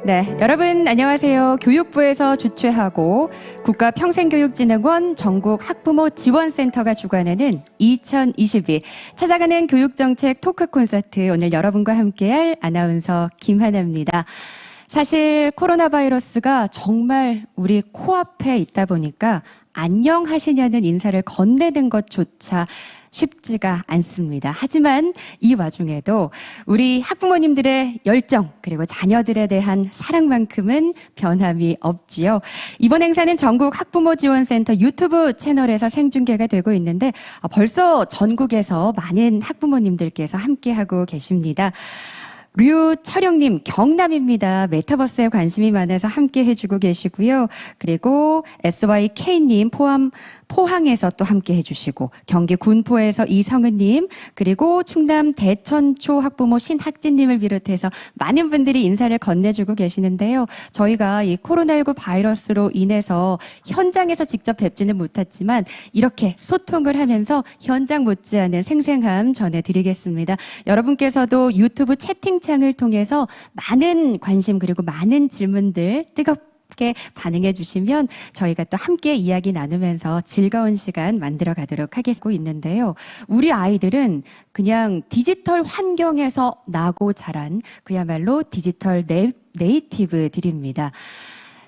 네, 여러분 안녕하세요. 교육부에서 주최하고 국가평생교육진흥원 전국 학부모 지원센터가 주관하는 2022 찾아가는 교육정책 토크 콘서트, 오늘 여러분과 함께할 아나운서 김하나입니다. 사실 코로나 바이러스가 정말 우리 코앞에 있다 보니까 안녕하시냐는 인사를 건네는 것조차 쉽지가 않습니다. 하지만 이 와중에도 우리 학부모님들의 열정 그리고 자녀들에 대한 사랑만큼은 변함이 없지요. 이번 행사는 전국 학부모 지원센터 유튜브 채널에서 생중계가 되고 있는데 벌써 전국에서 많은 학부모님들께서 함께하고 계십니다. 류철영님, 경남입니다. 메타버스에 관심이 많아서 함께 해주고 계시고요. 그리고 SYK님, 포항에서 또 함께 해주시고, 경기 군포에서 이성은님, 그리고 충남 대천초 학부모 신학진님을 비롯해서 많은 분들이 인사를 건네주고 계시는데요. 저희가 이 코로나19 바이러스로 인해서 현장에서 직접 뵙지는 못했지만 이렇게 소통을 하면서 현장 못지않은 생생함 전해드리겠습니다. 여러분께서도 유튜브 채팅창을 통해서 많은 관심 그리고 많은 질문들 뜨겁게 반응해 주시면 저희가 또 함께 이야기 나누면서 즐거운 시간 만들어 가도록 하겠고 있는데요. 우리 아이들은 그냥 디지털 환경에서 나고 자란 그야말로 디지털 네이티브들입니다.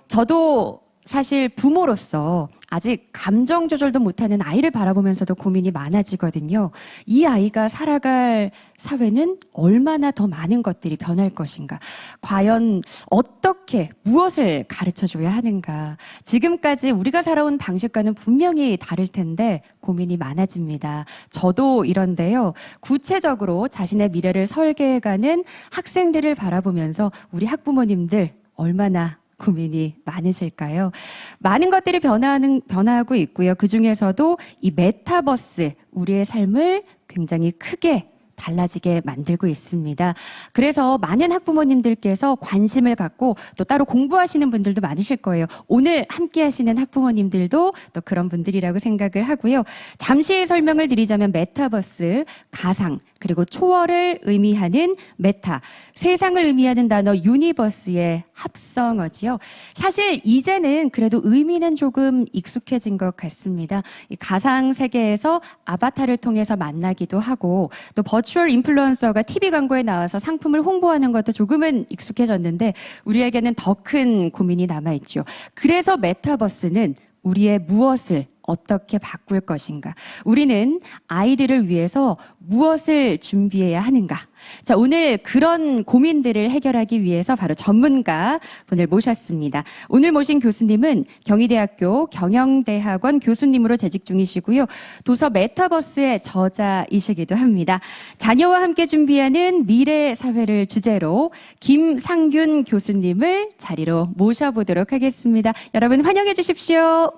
저도 사실 부모로서 아직 감정 조절도 못하는 아이를 바라보면서도 고민이 많아지거든요. 이 아이가 살아갈 사회는 얼마나 더 많은 것들이 변할 것인가? 과연 어떻게 무엇을 가르쳐줘야 하는가? 지금까지 우리가 살아온 방식과는 분명히 다를 텐데 고민이 많아집니다. 저도 이런데요. 구체적으로 자신의 미래를 설계해가는 학생들을 바라보면서 우리 학부모님들 얼마나 고민이 많으실까요? 많은 것들이 변화하고 있고요. 그 중에서도 이 메타버스, 우리의 삶을 굉장히 크게 달라지게 만들고 있습니다. 그래서 많은 학부모님들께서 관심을 갖고 또 따로 공부하시는 분들도 많으실 거예요. 오늘 함께 하시는 학부모님들도 또 그런 분들이라고 생각을 하고요. 잠시 설명을 드리자면 메타버스, 가상, 그리고 초월을 의미하는 메타, 세상을 의미하는 단어 유니버스의 합성어지요. 사실 이제는 그래도 의미는 조금 익숙해진 것 같습니다. 이 가상 세계에서 아바타를 통해서 만나기도 하고 또 버추얼 인플루언서가 TV 광고에 나와서 상품을 홍보하는 것도 조금은 익숙해졌는데 우리에게는 더 큰 고민이 남아있죠. 그래서 메타버스는 우리의 무엇을 어떻게 바꿀 것인가? 우리는 아이들을 위해서 무엇을 준비해야 하는가? 자, 오늘 그런 고민들을 해결하기 위해서 바로 전문가 분을 모셨습니다. 오늘 모신 교수님은 경희대학교 경영대학원 교수님으로 재직 중이시고요. 도서 메타버스의 저자이시기도 합니다. 자녀와 함께 준비하는 미래 사회를 주제로 김상균 교수님을 자리로 모셔보도록 하겠습니다. 여러분 환영해 주십시오.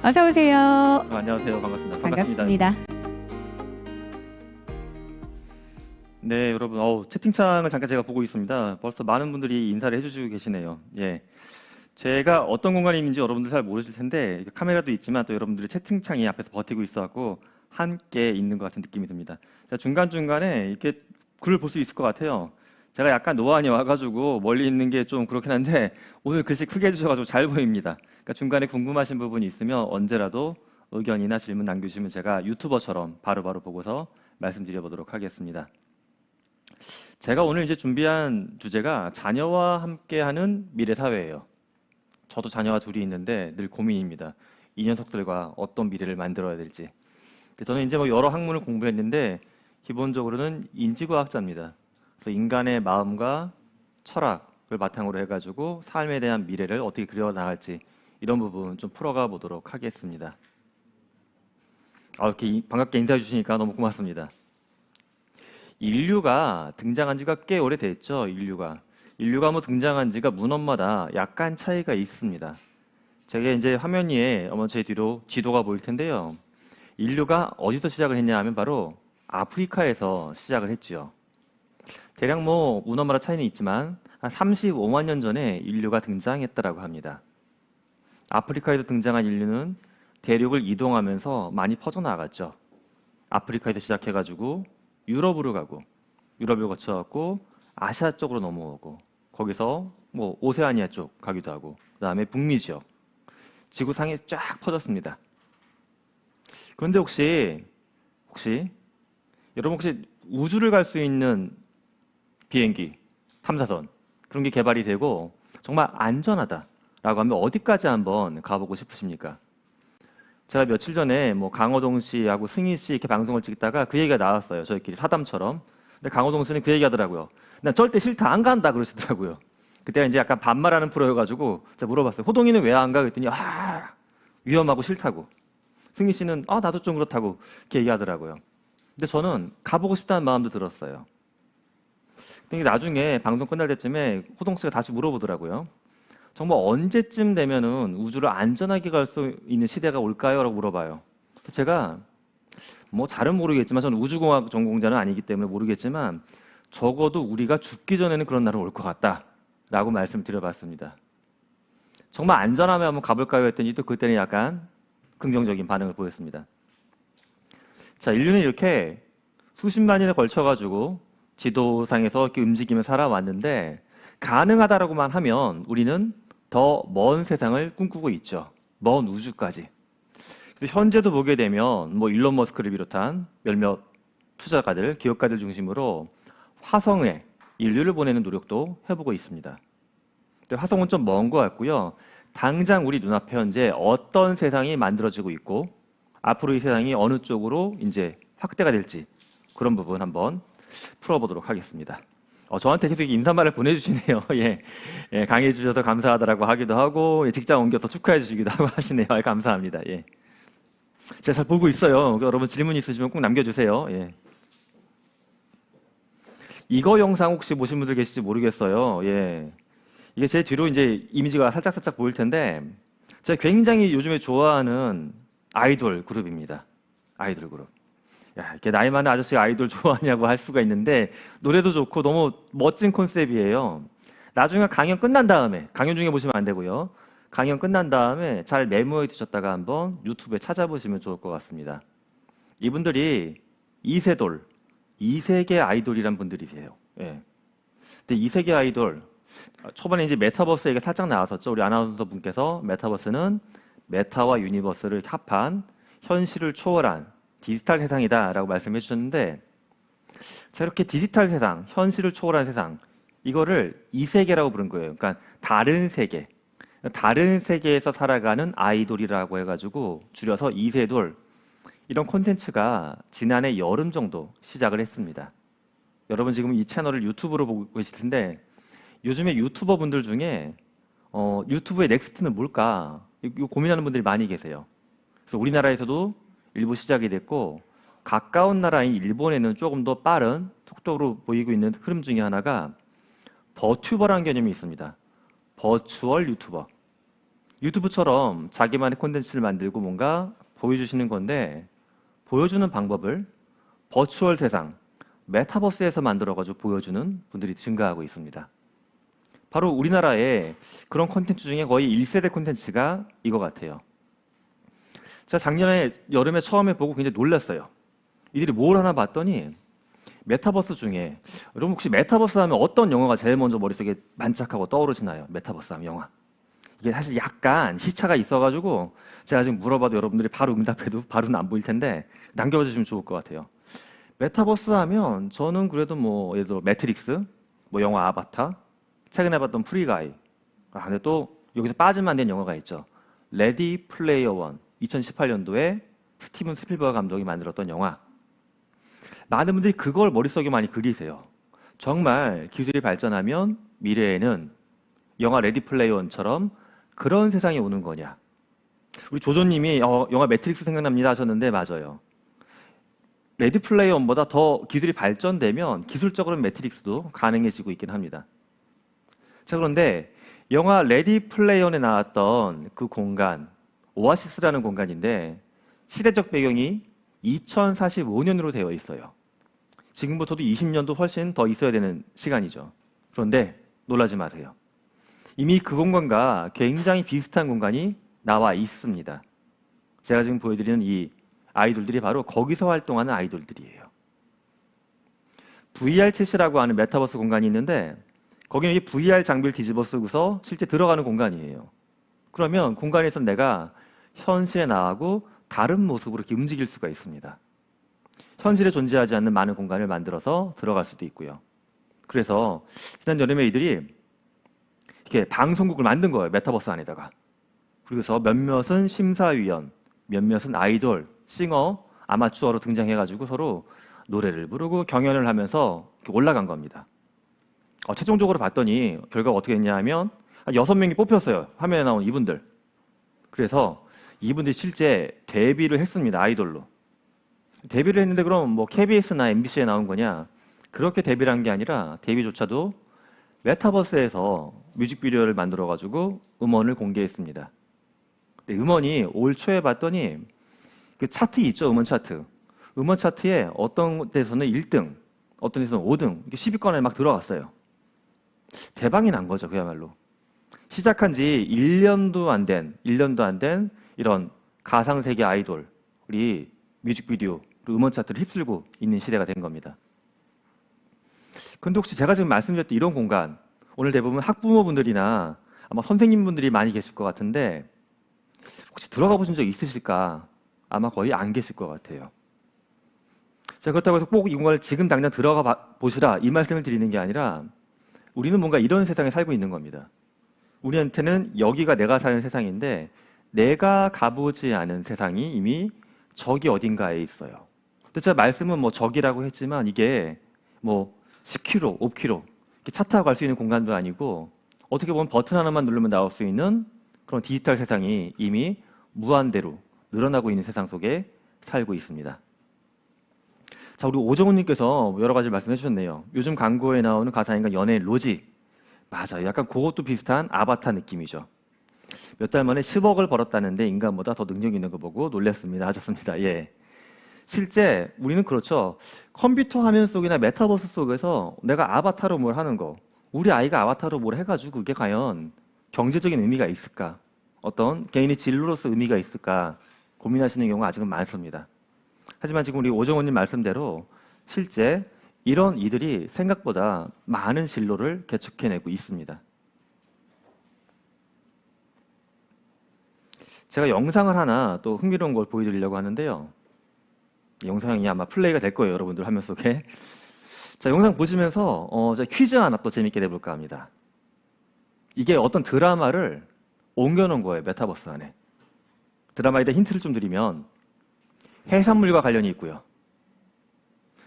어서 오세요. 안녕하세요. 반갑습니다. 반갑습니다. 네, 여러분. 채팅창을 잠깐 제가 보고 있습니다. 벌써 많은 분들이 인사를 해주시고 계시네요. 예, 제가 어떤 공간인지 여러분들 잘 모르실 텐데 카메라도 있지만 또 여러분들이 채팅창이 앞에서 버티고 있어갖고 함께 있는 것 같은 느낌이 듭니다. 중간중간에 이렇게 글을 볼 수 있을 것 같아요. 제가 약간 노안이 와가지고 멀리 있는 게 좀 그렇긴 한데 오늘 글씨 크게 해주셔가지고 잘 보입니다. 그러니까 중간에 궁금하신 부분이 있으면 언제라도 의견이나 질문 남겨주시면 제가 유튜버처럼 바로바로 보고서 말씀드려보도록 하겠습니다. 제가 오늘 이제 준비한 주제가 자녀와 함께하는 미래 사회예요. 저도 자녀가 둘이 있는데 늘 고민입니다. 이 녀석들과 어떤 미래를 만들어야 될지. 저는 이제 여러 학문을 공부했는데 기본적으로는 인지과학자입니다. 그래서 인간의 마음과 철학을 바탕으로 해가지고 삶에 대한 미래를 어떻게 그려나갈지 이런 부분 좀 풀어가 보도록 하겠습니다. 이렇게 반갑게 인사해 주시니까 너무 고맙습니다. 인류가 등장한 지가 꽤 오래됐죠. 인류가 등장한 지가 문헌마다 약간 차이가 있습니다. 제가 이제 화면 위에 제 뒤로 지도가 보일 텐데요. 인류가 어디서 시작을 했냐 하면 바로 아프리카에서 시작을 했죠. 대략 문헌마다 차이는 있지만 한 35만 년 전에 인류가 등장했다라고 합니다. 아프리카에서 등장한 인류는 대륙을 이동하면서 많이 퍼져나갔죠. 아프리카에서 시작해가지고 유럽으로 가고 유럽을 거쳐갖고 아시아 쪽으로 넘어오고 거기서 뭐 오세아니아 쪽 가기도 하고 그다음에 북미 지역 지구상에 쫙 퍼졌습니다. 그런데 혹시 여러분 혹시 우주를 갈 수 있는 비행기, 탐사선 그런 게 개발이 되고 정말 안전하다라고 하면 어디까지 한번 가보고 싶으십니까? 제가 며칠 전에 뭐 강호동 씨하고 승희 씨 이렇게 방송을 찍다가 그 얘기가 나왔어요. 저희끼리 사담처럼. 근데 강호동 씨는 그 얘기하더라고요. 난 절대 싫다, 안 간다 그러시더라고요. 그때가 이제 약간 반말하는 프로여가지고 제가 물어봤어요. 호동이는 왜 안 가? 그랬더니 위험하고 싫다고. 승희 씨는 나도 좀 그렇다고 이렇게 얘기하더라고요. 근데 저는 가보고 싶다는 마음도 들었어요. 근데 나중에 방송 끝날 때쯤에 호동 씨가 다시 물어보더라고요. 정말 언제쯤 되면은 우주를 안전하게 갈 수 있는 시대가 올까요? 라고 물어봐요. 제가 뭐 잘은 모르겠지만 저는 우주공학 전공자는 아니기 때문에 모르겠지만 적어도 우리가 죽기 전에는 그런 날은 올 것 같다라고 말씀드려봤습니다. 정말 안전하면 한번 가볼까요? 했더니 또 그때는 약간 긍정적인 반응을 보였습니다. 자, 인류는 이렇게 수십만 년에 걸쳐가지고 지도상에서 이렇게 움직이며 살아왔는데 가능하다라고만 하면 우리는 더 먼 세상을 꿈꾸고 있죠. 먼 우주까지. 그래서 현재도 보게 되면 뭐 일론 머스크를 비롯한 몇몇 투자가들, 기업가들 중심으로 화성에 인류를 보내는 노력도 해보고 있습니다. 근데 화성은 좀 먼 것 같고요. 당장 우리 눈앞에 현재 어떤 세상이 만들어지고 있고 앞으로 이 세상이 어느 쪽으로 이제 확대가 될지 그런 부분 한번 풀어보도록 하겠습니다. 저한테 계속 인사말을 보내주시네요. 예, 강의해 주셔서 감사하다라고 하기도 하고 직장 옮겨서 축하해 주시기도 하고 하시네요. 감사합니다. 예. 제가 잘 보고 있어요. 여러분 질문 있으시면 꼭 남겨주세요. 예. 이거 영상 혹시 보신 분들 계실지 모르겠어요. 예. 이게 제 뒤로 이제 이미지가 살짝 보일 텐데 제가 굉장히 요즘에 좋아하는 아이돌 그룹입니다. 아이돌 그룹. 이렇게 나이 많은 아저씨가 아이돌 좋아하냐고 할 수가 있는데 노래도 좋고 너무 멋진 컨셉이에요. 나중에 강연 끝난 다음에 강연 중에 보시면 안 되고요. 강연 끝난 다음에 잘 메모해 두셨다가 한번 유튜브에 찾아보시면 좋을 것 같습니다. 이분들이 이세돌, 이세계 아이돌이란 분들이세요. 예. 근데 이세계 아이돌 초반에 이제 메타버스 얘기가 살짝 나왔었죠. 우리 아나운서 분께서 메타버스는 메타와 유니버스를 합한 현실을 초월한 디지털 세상이다라고 말씀해 주셨는데 자, 이렇게 디지털 세상, 현실을 초월한 세상 이거를 이세계라고 부른 거예요. 그러니까 다른 세계, 다른 세계에서 살아가는 아이돌이라고 해가지고 줄여서 이세돌 이런 콘텐츠가 지난해 여름 정도 시작을 했습니다. 여러분 지금 이 채널을 유튜브로 보고 계실 텐데 요즘에 유튜버 분들 중에 유튜브의 넥스트는 뭘까 이거 고민하는 분들이 많이 계세요. 그래서 우리나라에서도 일부 시작이 됐고 가까운 나라인 일본에는 조금 더 빠른 속도로 보이고 있는 흐름 중에 하나가 버튜버라는 개념이 있습니다. 버추얼 유튜버. 유튜브처럼 자기만의 콘텐츠를 만들고 뭔가 보여주시는 건데 보여주는 방법을 버추얼 세상, 메타버스에서 만들어가지고 보여주는 분들이 증가하고 있습니다. 바로 우리나라의 그런 콘텐츠 중에 거의 1세대 콘텐츠가 이거 같아요. 제가 작년에 여름에 처음에 보고 굉장히 놀랐어요. 이들이 뭘 하나 봤더니 메타버스 중에 여러분 혹시 메타버스 하면 어떤 영화가 제일 먼저 머릿속에 반짝하고 떠오르시나요? 메타버스 하면 영화. 이게 사실 약간 시차가 있어가지고 제가 지금 물어봐도 여러분들이 바로 응답해도 바로는 안 보일 텐데 남겨봐 주시면 좋을 것 같아요. 메타버스 하면 저는 그래도 뭐 예를 들어 매트릭스, 뭐 영화 아바타, 최근에 봤던 프리가이. 근데 또 여기서 빠지면 안 되는 영화가 있죠. 레디 플레이어 원. 2018년도에 스티븐 스필버그 감독이 만들었던 영화. 많은 분들이 그걸 머릿속에 많이 그리세요. 정말 기술이 발전하면 미래에는 영화 레디 플레이어 원처럼 그런 세상이 오는 거냐. 우리 조조님이 영화 매트릭스 생각납니다 하셨는데 맞아요. 레디 플레이어 원보다 더 기술이 발전되면 기술적으로는 매트릭스도 가능해지고 있긴 합니다. 자, 그런데 영화 레디 플레이어 원에 나왔던 그 공간 오아시스라는 공간인데 시대적 배경이 2045년으로 되어 있어요. 지금부터도 20년도 훨씬 더 있어야 되는 시간이죠. 그런데 놀라지 마세요. 이미 그 공간과 굉장히 비슷한 공간이 나와 있습니다. 제가 지금 보여드리는 이 아이돌들이 바로 거기서 활동하는 아이돌들이에요. VR 챗이라고 하는 메타버스 공간이 있는데 거기는 이 VR 장비를 뒤집어 쓰고서 실제 들어가는 공간이에요. 그러면 공간에서 내가 현실에 나가고 다른 모습으로 이렇게 움직일 수가 있습니다. 현실에 존재하지 않는 많은 공간을 만들어서 들어갈 수도 있고요. 그래서 지난 여름에 이들이 이렇게 방송국을 만든 거예요. 메타버스 안에다가. 그래서 몇몇은 심사위원, 몇몇은 아이돌, 싱어, 아마추어로 등장해가지고 서로 노래를 부르고 경연을 하면서 이렇게 올라간 겁니다. 최종적으로 봤더니 결과가 어떻게 됐냐 하면 한 6명이 뽑혔어요. 화면에 나온 이분들. 그래서 이분들이 실제 데뷔를 했습니다. 아이돌로. 데뷔를 했는데 그럼 뭐 KBS나 MBC에 나온 거냐? 그렇게 데뷔를 한 게 아니라 데뷔조차도 메타버스에서 뮤직비디오를 만들어가지고 음원을 공개했습니다. 근데 음원이 올 초에 봤더니 그 차트 있죠, 음원 차트. 음원 차트에 어떤 데서는 1등, 어떤 데서는 5등, 이렇게 10위권에 막 들어갔어요. 대박이 난 거죠, 그야말로. 시작한 지 1년도 안 된 이런 가상세계 아이돌이 뮤직비디오, 음원 차트를 휩쓸고 있는 시대가 된 겁니다. 근데 혹시 제가 지금 말씀드렸던 이런 공간, 오늘 대부분 학부모분들이나 아마 선생님분들이 많이 계실 것 같은데 혹시 들어가 보신 적 있으실까? 아마 거의 안 계실 것 같아요. 자, 그렇다고 해서 꼭 이 공간을 지금 당장 들어가 보시라 이 말씀을 드리는 게 아니라 우리는 뭔가 이런 세상에 살고 있는 겁니다. 우리한테는 여기가 내가 사는 세상인데 내가 가보지 않은 세상이 이미 저기 어딘가에 있어요. 근데 제가 말씀은 뭐 저기라고 했지만 이게 뭐 10km, 5km 이렇게 차 타고 갈 수 있는 공간도 아니고 어떻게 보면 버튼 하나만 누르면 나올 수 있는 그런 디지털 세상이 이미 무한대로 늘어나고 있는 세상 속에 살고 있습니다. 자, 우리 오정훈님께서 여러 가지 말씀해 주셨네요. 요즘 광고에 나오는 가상인간 연예인 로지. 맞아요. 약간 그것도 비슷한 아바타 느낌이죠. 몇 달 만에 10억을 벌었다는데 인간보다 더 능력 있는 거 보고 놀랐습니다. 하셨습니다. 예. 실제 우리는 그렇죠. 컴퓨터 화면 속이나 메타버스 속에서 내가 아바타로 뭘 하는 거, 우리 아이가 아바타로 뭘 해가지고 그게 과연 경제적인 의미가 있을까? 어떤 개인의 진로로서 의미가 있을까? 고민하시는 경우가 아직은 많습니다. 하지만 지금 우리 오정훈님 말씀대로 실제 이런 이들이 생각보다 많은 진로를 개척해내고 있습니다. 제가 영상을 하나 또 흥미로운 걸 보여드리려고 하는데요. 영상이 아마 플레이가 될 거예요, 여러분들 화면 속에. 자, 영상 보시면서 제가 퀴즈 하나 또 재밌게 내볼까 합니다. 이게 어떤 드라마를 옮겨놓은 거예요, 메타버스 안에. 드라마에 대한 힌트를 좀 드리면 해산물과 관련이 있고요.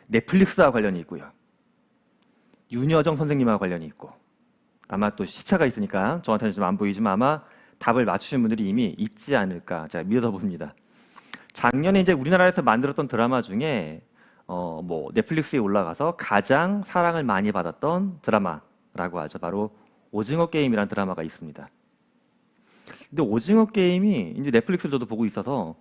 넷플릭스와 관련이 있고요. 윤여정 선생님과 관련이 있고 아마 또 시차가 있으니까 저한테는 좀 안 보이지만 아마 답을 맞추신 분들이 이미 있지 않을까 제가 믿어봅니다. 작년에 이제 우리나라에서 만들었던 드라마 중에 뭐 넷플릭스에 올라가서 가장 사랑을 많이 받았던 드라마라고 하죠. 바로 오징어 게임이라는 드라마가 있습니다. 근데 오징어 게임이 이제 넷플릭스를 저도 보고 있어서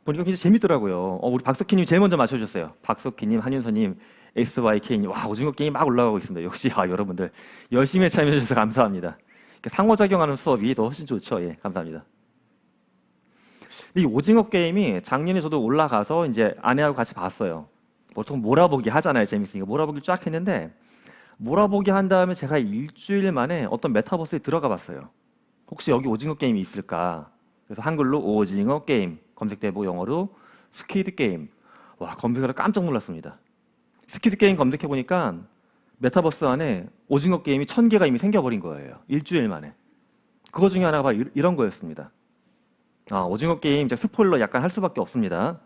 보니까 굉장히 재밌더라고요. 우리 박석희님 제일 먼저 맞춰주셨어요. 박석희님, 한윤서님, SYK님. 와, 오징어 게임 막 올라가고 있습니다. 역시 여러분들 열심히 참여해주셔서 감사합니다. 상호작용하는 수업이 더 훨씬 좋죠. 예, 감사합니다. 이 오징어 게임이 작년에 저도 올라가서 이제 아내하고 같이 봤어요. 보통 몰아보기 하잖아요. 재밌으니까 몰아보기 쫙 했는데 몰아보기 한 다음에 제가 일주일 만에 어떤 메타버스에 들어가 봤어요. 혹시 여기 오징어 게임이 있을까? 그래서 한글로 오징어 게임 검색되고 영어로 스퀴드 게임. 와, 검색하다 깜짝 놀랐습니다. 스퀴드 게임 검색해 보니까 메타버스 안에 오징어 게임이 1000개가 이미 생겨버린 거예요. 일주일 만에. 그거 중에 하나가 이런 거였습니다. 오징어 게임 제가 스포일러 약간 할 수밖에 없습니다.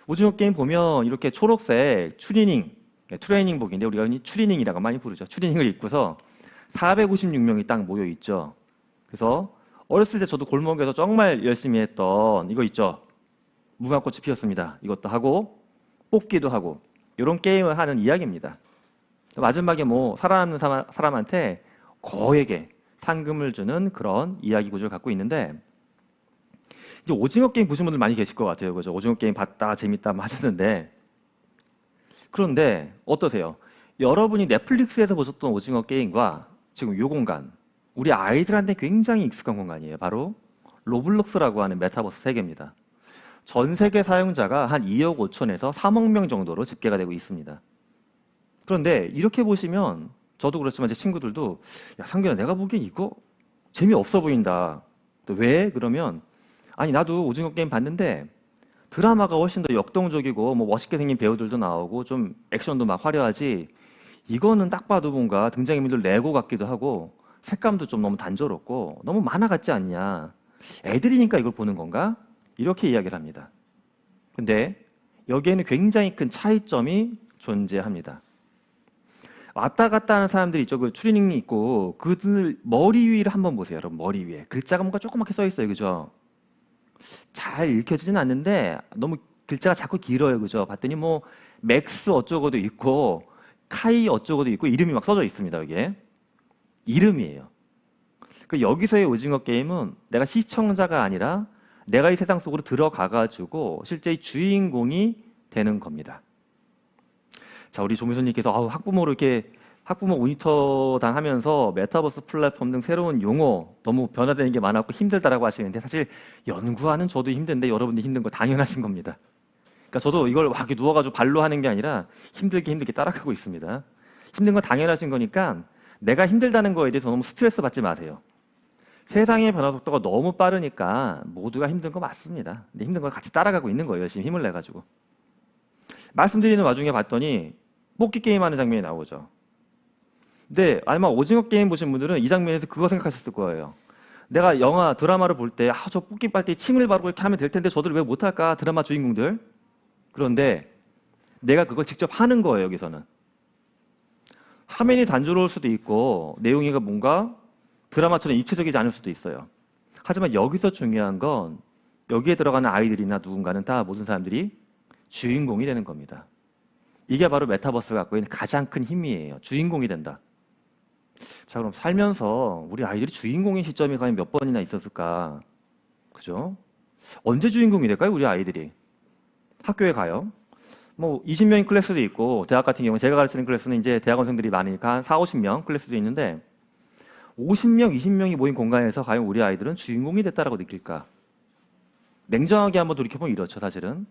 오징어 게임 보면 이렇게 초록색 트레이닝복인데 우리가 흔히 추리닝이라고 많이 부르죠. 추리닝을 입고서 456명이 딱 모여 있죠. 그래서 어렸을 때 저도 골목에서 정말 열심히 했던 이거 있죠. 무궁화꽃이 피었습니다. 이것도 하고 뽑기도 하고 이런 게임을 하는 이야기입니다. 마지막에 뭐 살아남는 사람한테 거액의 상금을 주는 그런 이야기 구조를 갖고 있는데 이제 오징어 게임 보신 분들 많이 계실 것 같아요. 그죠? 오징어 게임 봤다 재밌다 하셨는데 그런데 어떠세요? 여러분이 넷플릭스에서 보셨던 오징어 게임과 지금 이 공간 우리 아이들한테 굉장히 익숙한 공간이에요. 바로 로블록스라고 하는 메타버스 세계입니다. 전 세계 사용자가 한 2억 5천에서 3억 명 정도로 집계가 되고 있습니다. 그런데 이렇게 보시면 저도 그렇지만 제 친구들도 야, 상균아, 내가 보기엔 이거 재미없어 보인다. 또 왜? 그러면 아니, 나도 오징어 게임 봤는데 드라마가 훨씬 더 역동적이고 뭐 멋있게 생긴 배우들도 나오고 좀 액션도 막 화려하지, 이거는 딱 봐도 뭔가 등장인물들 레고 같기도 하고 색감도 좀 너무 단조롭고 너무 만화 같지 않냐, 애들이니까 이걸 보는 건가, 이렇게 이야기를 합니다. 근데 여기에는 굉장히 큰 차이점이 존재합니다. 왔다 갔다 하는 사람들이 있죠. 그 추리닝이 있고 그들 머리 위를 한번 보세요. 여러분, 머리 위에 글자가 뭔가 조그맣게 써 있어요. 그죠? 잘 읽혀지진 않는데 너무 글자가 자꾸 길어요. 그죠? 봤더니 뭐 맥스 어쩌고도 있고 카이 어쩌고도 있고 이름이 막 써져 있습니다. 여기에 이름이에요. 그 여기서의 오징어 게임은 내가 시청자가 아니라 내가 이 세상 속으로 들어가 가지고 실제 이 주인공이 되는 겁니다. 자, 우리 조미소님께서 학부모로 이렇게 학부모 모니터단 하면서 메타버스 플랫폼 등 새로운 용어 너무 변화되는 게 많았고 힘들다라고 하시는데, 사실 연구하는 저도 힘든데 여러분들 힘든 거 당연하신 겁니다. 그러니까 저도 이걸 막 이렇게 누워가지고 발로 하는 게 아니라 힘들게 따라가고 있습니다. 힘든 건 당연하신 거니까 내가 힘들다는 거에 대해서 너무 스트레스 받지 마세요. 세상의 변화 속도가 너무 빠르니까 모두가 힘든 거 맞습니다. 근데 힘든 걸 같이 따라가고 있는 거예요. 열심히 힘을 내가지고. 말씀드리는 와중에 봤더니 뽑기 게임 하는 장면이 나오죠. 근데 아마 오징어 게임 보신 분들은 이 장면에서 그거 생각하셨을 거예요. 내가 영화, 드라마를 볼 때 저 뽑기 빨대 침을 바르고 이렇게 하면 될 텐데 저들 왜 못할까, 드라마 주인공들. 그런데 내가 그걸 직접 하는 거예요. 여기서는 화면이 단조로울 수도 있고 내용이 뭔가 드라마처럼 입체적이지 않을 수도 있어요. 하지만 여기서 중요한 건 여기에 들어가는 아이들이나 누군가는 다 모든 사람들이 주인공이 되는 겁니다. 이게 바로 메타버스가 갖고 있는 가장 큰 힘이에요. 주인공이 된다. 자, 그럼 살면서 우리 아이들이 주인공인 시점이 과연 몇 번이나 있었을까? 그죠? 언제 주인공이 될까요? 우리 아이들이 학교에 가요. 뭐 20명인 클래스도 있고, 대학 같은 경우는 제가 가르치는 클래스는 이제 대학원생들이 많으니까 한 4, 50명 클래스도 있는데 50명, 20명이 모인 공간에서 과연 우리 아이들은 주인공이 됐다라고 느낄까? 냉정하게 한번 돌이켜보면 이렇죠. 사실은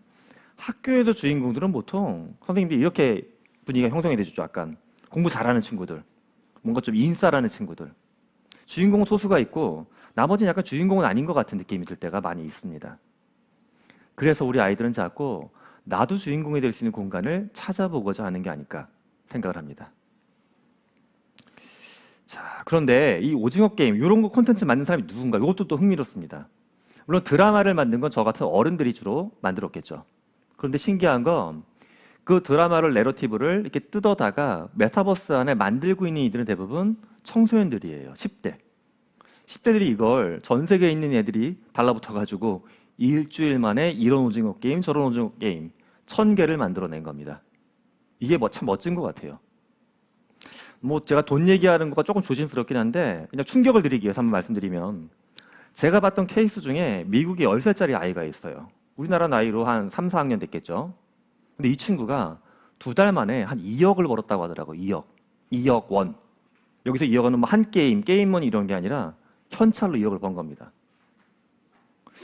학교에서 주인공들은 보통 선생님들이 이렇게 분위기가 형성이 되죠. 약간 공부 잘하는 친구들, 뭔가 좀 인싸라는 친구들, 주인공은 소수가 있고 나머지는 약간 주인공은 아닌 것 같은 느낌이 들 때가 많이 있습니다. 그래서 우리 아이들은 자꾸 나도 주인공이 될 수 있는 공간을 찾아보고자 하는 게 아닐까 생각을 합니다. 자, 그런데 이 오징어 게임 이런 거 콘텐츠 만든 사람이 누군가, 이것도 또 흥미롭습니다. 물론 드라마를 만든 건 저 같은 어른들이 주로 만들었겠죠. 그런데 신기한 건 그 드라마를, 내러티브를 이렇게 뜯어다가 메타버스 안에 만들고 있는 이들은 대부분 청소년들이에요. 10대. 10대들이 이걸 전 세계에 있는 애들이 달라붙어가지고 일주일 만에 이런 오징어 게임, 저런 오징어 게임 1000개를 만들어낸 겁니다. 이게 참 멋진 것 같아요. 뭐 제가 돈 얘기하는 거가 조금 조심스럽긴 한데 그냥 충격을 드리기 위해서 한번 말씀드리면, 제가 봤던 케이스 중에 미국에 10살짜리 아이가 있어요. 우리나라 나이로 한 3, 4학년 됐겠죠. 근데 이 친구가 2달 만에 한 2억을 벌었다고 하더라고요. 2억 원. 여기서 2억은 뭐 한 게임머니 이런 게 아니라 현찰로 2억을 번 겁니다.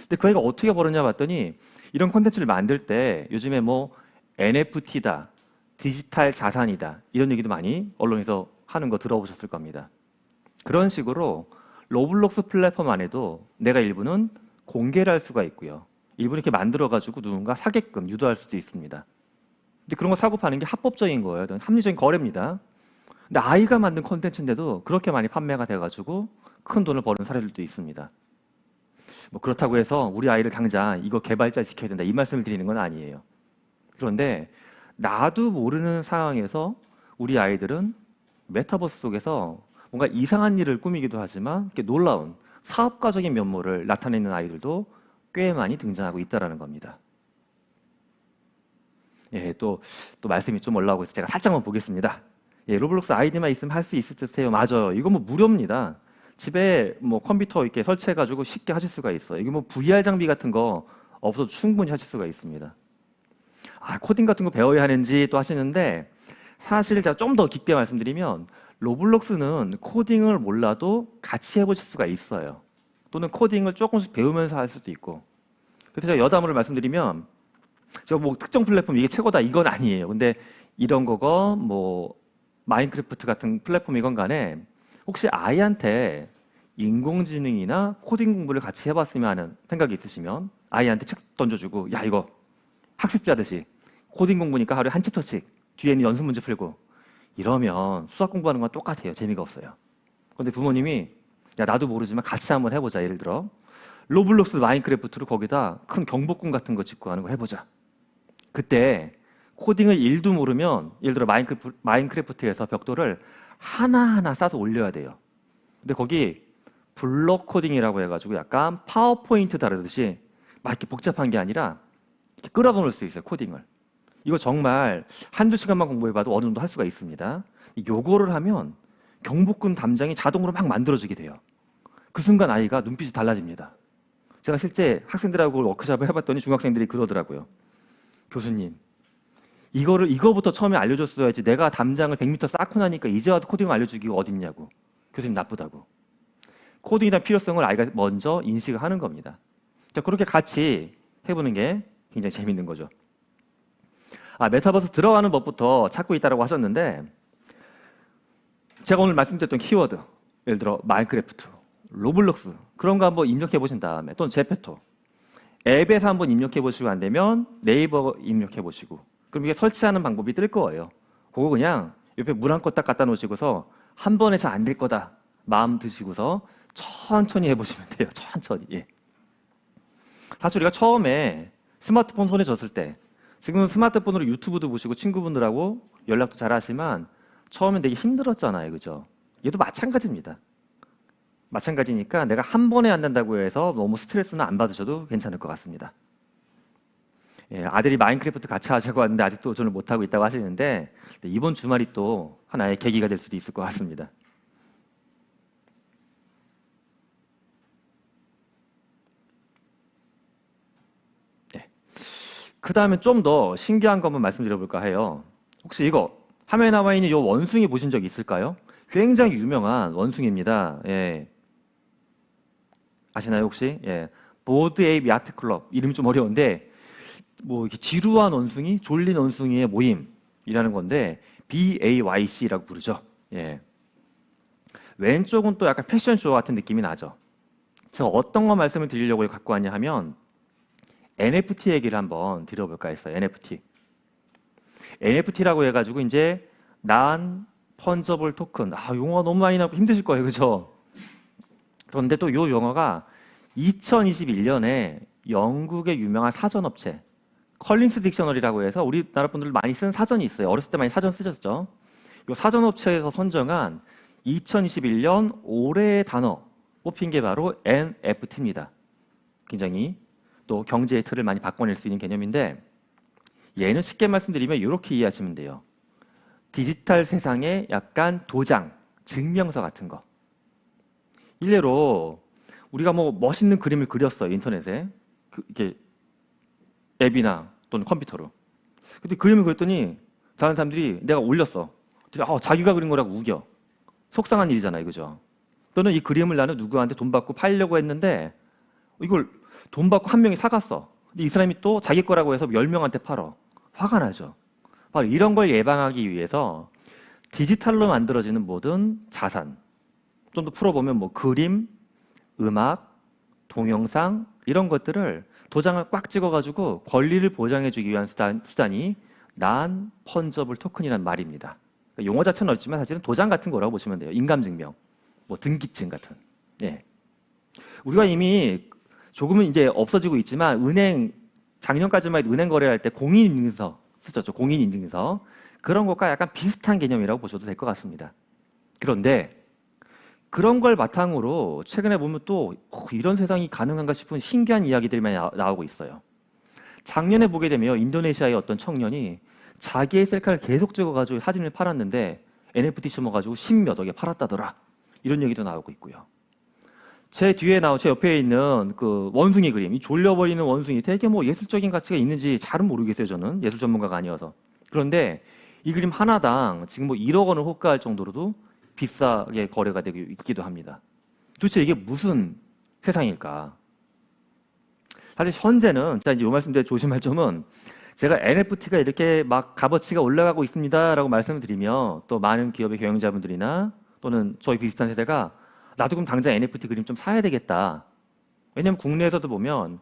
근데 그 애가 어떻게 벌었냐 봤더니 이런 콘텐츠를 만들 때 요즘에 뭐 NFT다, 디지털 자산이다, 이런 얘기도 많이 언론에서 하는 거 들어보셨을 겁니다. 그런 식으로 로블록스 플랫폼 안에도 내가 일부는 공개를 할 수가 있고요. 일부는 이렇게 만들어가지고 누군가 사게끔 유도할 수도 있습니다. 근데 그런 거 사고 파는 게 합법적인 거예요. 합리적인 거래입니다. 근데 아이가 만든 콘텐츠인데도 그렇게 많이 판매가 돼가지고 큰 돈을 버는 사례들도 있습니다. 뭐 그렇다고 해서 우리 아이를 당장 이거 개발자 시켜야 된다 이 말씀을 드리는 건 아니에요. 그런데 나도 모르는 상황에서 우리 아이들은 메타버스 속에서 뭔가 이상한 일을 꾸미기도 하지만 이렇게 놀라운 사업가적인 면모를 나타내는 아이들도 꽤 많이 등장하고 있다는 겁니다. 예, 또 말씀이 좀 올라오고 있어서 제가 살짝만 보겠습니다. 예, 로블록스 아이디만 있으면 할 수 있을 듯해요. 맞아요. 이거 뭐 무료입니다. 집에 뭐 컴퓨터 이렇게 설치해가지고 쉽게 하실 수가 있어요. 이게 뭐 VR 장비 같은 거 없어도 충분히 하실 수가 있습니다. 코딩 같은 거 배워야 하는지 또 하시는데, 사실 제가 좀 더 깊게 말씀드리면 로블록스는 코딩을 몰라도 같이 해보실 수가 있어요. 또는 코딩을 조금씩 배우면서 할 수도 있고. 그래서 제가 여담으로 말씀드리면, 제가 뭐 특정 플랫폼 이게 최고다 이건 아니에요. 근데 이런 거가 뭐 마인크래프트 같은 플랫폼이건 간에 혹시 아이한테 인공지능이나 코딩 공부를 같이 해봤으면 하는 생각이 있으시면 아이한테 책 던져주고 야 이거 학습지 하듯이 코딩 공부니까 하루에 한 챕터씩 뒤에는 연습 문제 풀고 이러면 수학 공부하는 건 똑같아요. 재미가 없어요. 근데 부모님이 야 나도 모르지만 같이 한번 해보자. 예를 들어 로블록스 마인크래프트로 거기다 큰 경복궁 같은 거 짓고 하는 거 해보자. 그때 코딩을 1도 모르면 예를 들어 마인크래프트에서 벽돌을 하나하나 쌓아서 올려야 돼요. 근데 거기 블록 코딩이라고 해가지고 약간 파워포인트 다루듯이 막 이렇게 복잡한 게 아니라 이렇게 끌어서 놓을 수 있어요. 코딩을. 이거 정말 한두 시간만 공부해봐도 어느 정도 할 수가 있습니다. 요거를 하면 경복궁 담장이 자동으로 막 만들어지게 돼요. 그 순간 아이가 눈빛이 달라집니다. 제가 실제 학생들하고 워크숍을 해봤더니 중학생들이 그러더라고요. 교수님, 이거부터 처음에 알려줬어야지 내가 담장을 100m 쌓고 나니까 이제 와서 코딩을 알려주기가 어딨냐고. 교수님 나쁘다고. 코딩에 대한 필요성을 아이가 먼저 인식을 하는 겁니다. 자, 그렇게 같이 해보는 게 굉장히 재밌는 거죠. 메타버스 들어가는 법부터 찾고 있다고 하셨는데 제가 오늘 말씀드렸던 키워드 예를 들어 마인크래프트, 로블록스 그런 거 한번 입력해 보신 다음에 또는 제페토 앱에서 한번 입력해 보시고 안 되면 네이버 입력해 보시고 그럼 이게 설치하는 방법이 뜰 거예요. 그거 그냥 옆에 물 한 컵 딱 갖다 놓으시고서 한 번에 잘 안 될 거다 마음 드시고서 천천히 해보시면 돼요. 천천히. 예. 사실 우리가 처음에 스마트폰 손에 줬을 때 지금 스마트폰으로 유튜브도 보시고 친구분들하고 연락도 잘 하시지만 처음엔 되게 힘들었잖아요. 그죠? 얘도 마찬가지입니다. 마찬가지니까 내가 한 번에 안 된다고 해서 너무 스트레스는 안 받으셔도 괜찮을 것 같습니다. 예, 아들이 마인크래프트 같이 하자고 하는데 아직도 도전을 못하고 있다고 하시는데 이번 주말이 또 하나의 계기가 될 수도 있을 것 같습니다. 예. 그 다음에 좀 더 신기한 거 한번 말씀드려볼까 해요. 혹시 이거 화면에 나와 있는 이 원숭이 보신 적 있을까요? 굉장히 유명한 원숭이입니다. 예. 아시나요 혹시? 예. 보드 에이프 야트 클럽 이름이 좀 어려운데 뭐 이렇게 지루한 원숭이, 졸린 원숭이의 모임이라는 건데 BAYC라고 부르죠. 예. 왼쪽은 또 약간 패션쇼 같은 느낌이 나죠. 제가 어떤 거 말씀을 드리려고 갖고 왔냐 하면 NFT 얘기를 한번 드려볼까 했어요. NFT라고 해가지고 이제 난 펀저블 토큰. 용어 너무 많이 나고 힘드실 거예요, 그죠? 그런데 또 이 용어가 2021년에 영국의 유명한 사전업체 컬린스 딕셔너리라고 해서 우리나라 분들 많이 쓰는 사전이 있어요. 어렸을 때 많이 사전 쓰셨죠? 이 사전업체에서 선정한 2021년 올해의 단어 뽑힌 게 바로 NFT입니다. 굉장히 또 경제의 틀을 많이 바꿔낼 수 있는 개념인데 얘는 쉽게 말씀드리면 이렇게 이해하시면 돼요. 디지털 세상의 약간 도장, 증명서 같은 거. 일례로 우리가 뭐 멋있는 그림을 그렸어요. 인터넷에. 이렇게 앱이나 또는 컴퓨터로. 근데 그림을 그렸더니 다른 사람들이 내가 올렸어. 자기가 그린 거라고 우겨. 속상한 일이잖아요. 그죠? 또는 이 그림을 나는 누구한테 돈 받고 팔려고 했는데 이걸 돈 받고 한 명이 사갔어. 근데 이 사람이 또 자기 거라고 해서 10명한테 팔어. 화가 나죠. 바로 이런 걸 예방하기 위해서 디지털로 만들어지는 모든 자산, 좀 더 풀어보면 뭐 그림, 음악, 동영상 이런 것들을 도장을 꽉 찍어가지고 권리를 보장해주기 위한 수단이 난 펀저블 토큰이라는 말입니다. 그러니까 용어 자체는 없지만 사실은 도장 같은 거라고 보시면 돼요. 인감증명, 뭐 등기증 같은. 예. 우리가 이미 조금은 이제 없어지고 있지만 작년까지만 해도 은행 거래할 때 공인인증서 쓰셨죠. 공인인증서. 그런 것과 약간 비슷한 개념이라고 보셔도 될 것 같습니다. 그런데 그런 걸 바탕으로 최근에 보면 또 이런 세상이 가능한가 싶은 신기한 이야기들이 많이 나오고 있어요. 작년에 보게 되면 인도네시아의 어떤 청년이 자기의 셀카를 계속 찍어가지고 사진을 팔았는데 NFT 심어가지고 10몇억에 팔았다더라. 이런 얘기도 나오고 있고요. 제 옆에 있는 그 원숭이 그림, 이 졸려버리는 원숭이 되게 뭐 예술적인 가치가 있는지 잘은 모르겠어요. 저는 예술 전문가가 아니어서. 그런데 이 그림 하나당 지금 뭐 1억 원을 호가할 정도로도 비싸게 거래가 되고 있기도 합니다. 도대체 이게 무슨 세상일까? 사실 현재는 제가 이제 이 말씀드려 조심할 점은 제가 NFT가 이렇게 막 값어치가 올라가고 있습니다라고 말씀을 드리면 또 많은 기업의 경영자분들이나 또는 저희 비슷한 세대가 나도 그럼 당장 NFT 그림 좀 사야 되겠다. 왜냐면 국내에서도 보면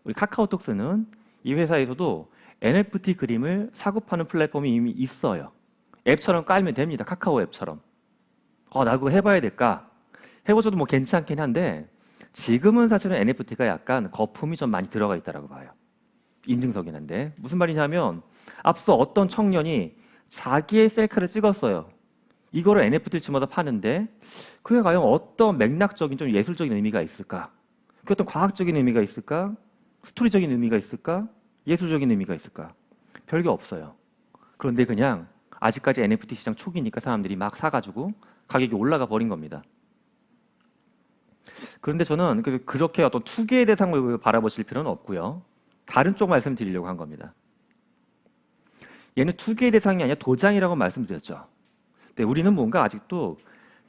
우리 카카오톡 쓰는 이 회사에서도 NFT 그림을 사고 파는 플랫폼이 이미 있어요. 앱처럼 깔면 됩니다. 카카오 앱처럼. 나 그거 해봐야 될까? 해보셔도 뭐 괜찮긴 한데 지금은 사실은 NFT가 약간 거품이 좀 많이 들어가 있다고 봐요. 인증서긴 한데 무슨 말이냐면 앞서 어떤 청년이 자기의 셀카를 찍었어요. 이거를 NFT 치면서 파는데 그게 과연 어떤 맥락적인 좀 예술적인 의미가 있을까? 그 어떤 과학적인 의미가 있을까? 스토리적인 의미가 있을까? 예술적인 의미가 있을까? 별게 없어요. 그런데 그냥 아직까지 NFT 시장 초기니까 사람들이 막 사가지고 가격이 올라가 버린 겁니다. 그런데 저는 그렇게 어떤 투기의 대상을 바라보실 필요는 없고요. 다른 쪽 말씀드리려고 한 겁니다. 얘는 투기의 대상이 아니라 도장이라고 말씀드렸죠. 근데 우리는 뭔가 아직도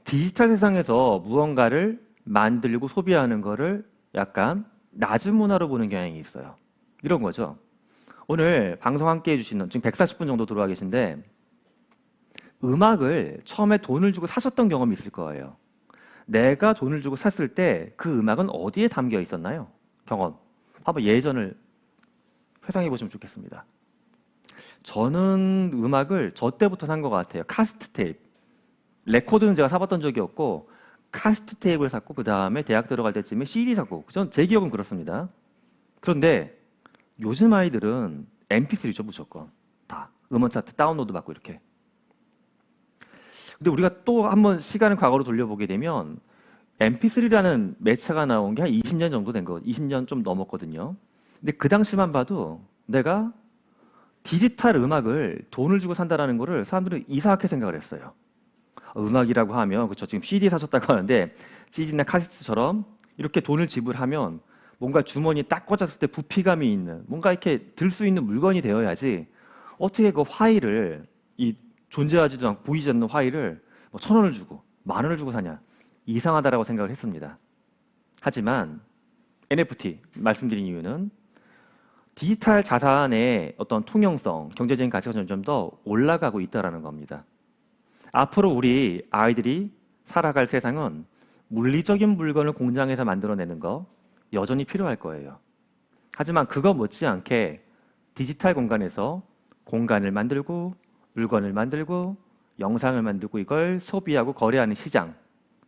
디지털 세상에서 무언가를 만들고 소비하는 거를 약간 낮은 문화로 보는 경향이 있어요. 이런 거죠. 오늘 방송 함께 해주시는 지금 140분 정도 들어와 계신데 음악을 처음에 돈을 주고 사셨던 경험이 있을 거예요. 내가 돈을 주고 샀을 때 그 음악은 어디에 담겨 있었나요? 경험. 한번 예전을 회상해 보시면 좋겠습니다. 저는 음악을 저 때부터 산 것 같아요. 카세트 테이프. 레코드는 제가 사봤던 적이 없고 카세트 테이프를 샀고 그 다음에 대학 들어갈 때쯤에 CD 샀고 전 제 기억은 그렇습니다. 그런데 요즘 아이들은 MP3죠 무조건 다 음원 차트 다운로드 받고 이렇게. 근데 우리가 또 한번 시간을 과거로 돌려보게 되면 MP3라는 매체가 나온 게 한 20년 정도 된 거, 20년 좀 넘었거든요. 근데 그 당시만 봐도 내가 디지털 음악을 돈을 주고 산다라는 거를 사람들은 이상하게 생각을 했어요. 음악이라고 하면 그렇죠. 지금 CD 사셨다고 하는데 CD나 카세트처럼 이렇게 돈을 지불하면 뭔가 주머니에 딱 꽂았을 때 부피감이 있는 뭔가 이렇게 들 수 있는 물건이 되어야지 어떻게 그 파일을 이 존재하지도 않고 보이지 않는 파일을 뭐 1,000원을 주고 10,000원을 주고 사냐 이상하다라고 생각을 했습니다. 하지만 NFT 말씀드린 이유는 디지털 자산의 어떤 통용성, 경제적인 가치가 점점 더 올라가고 있다는 겁니다. 앞으로 우리 아이들이 살아갈 세상은 물리적인 물건을 공장에서 만들어내는 거 여전히 필요할 거예요. 하지만 그거 못지않게 디지털 공간에서 공간을 만들고 물건을 만들고 영상을 만들고 이걸 소비하고 거래하는 시장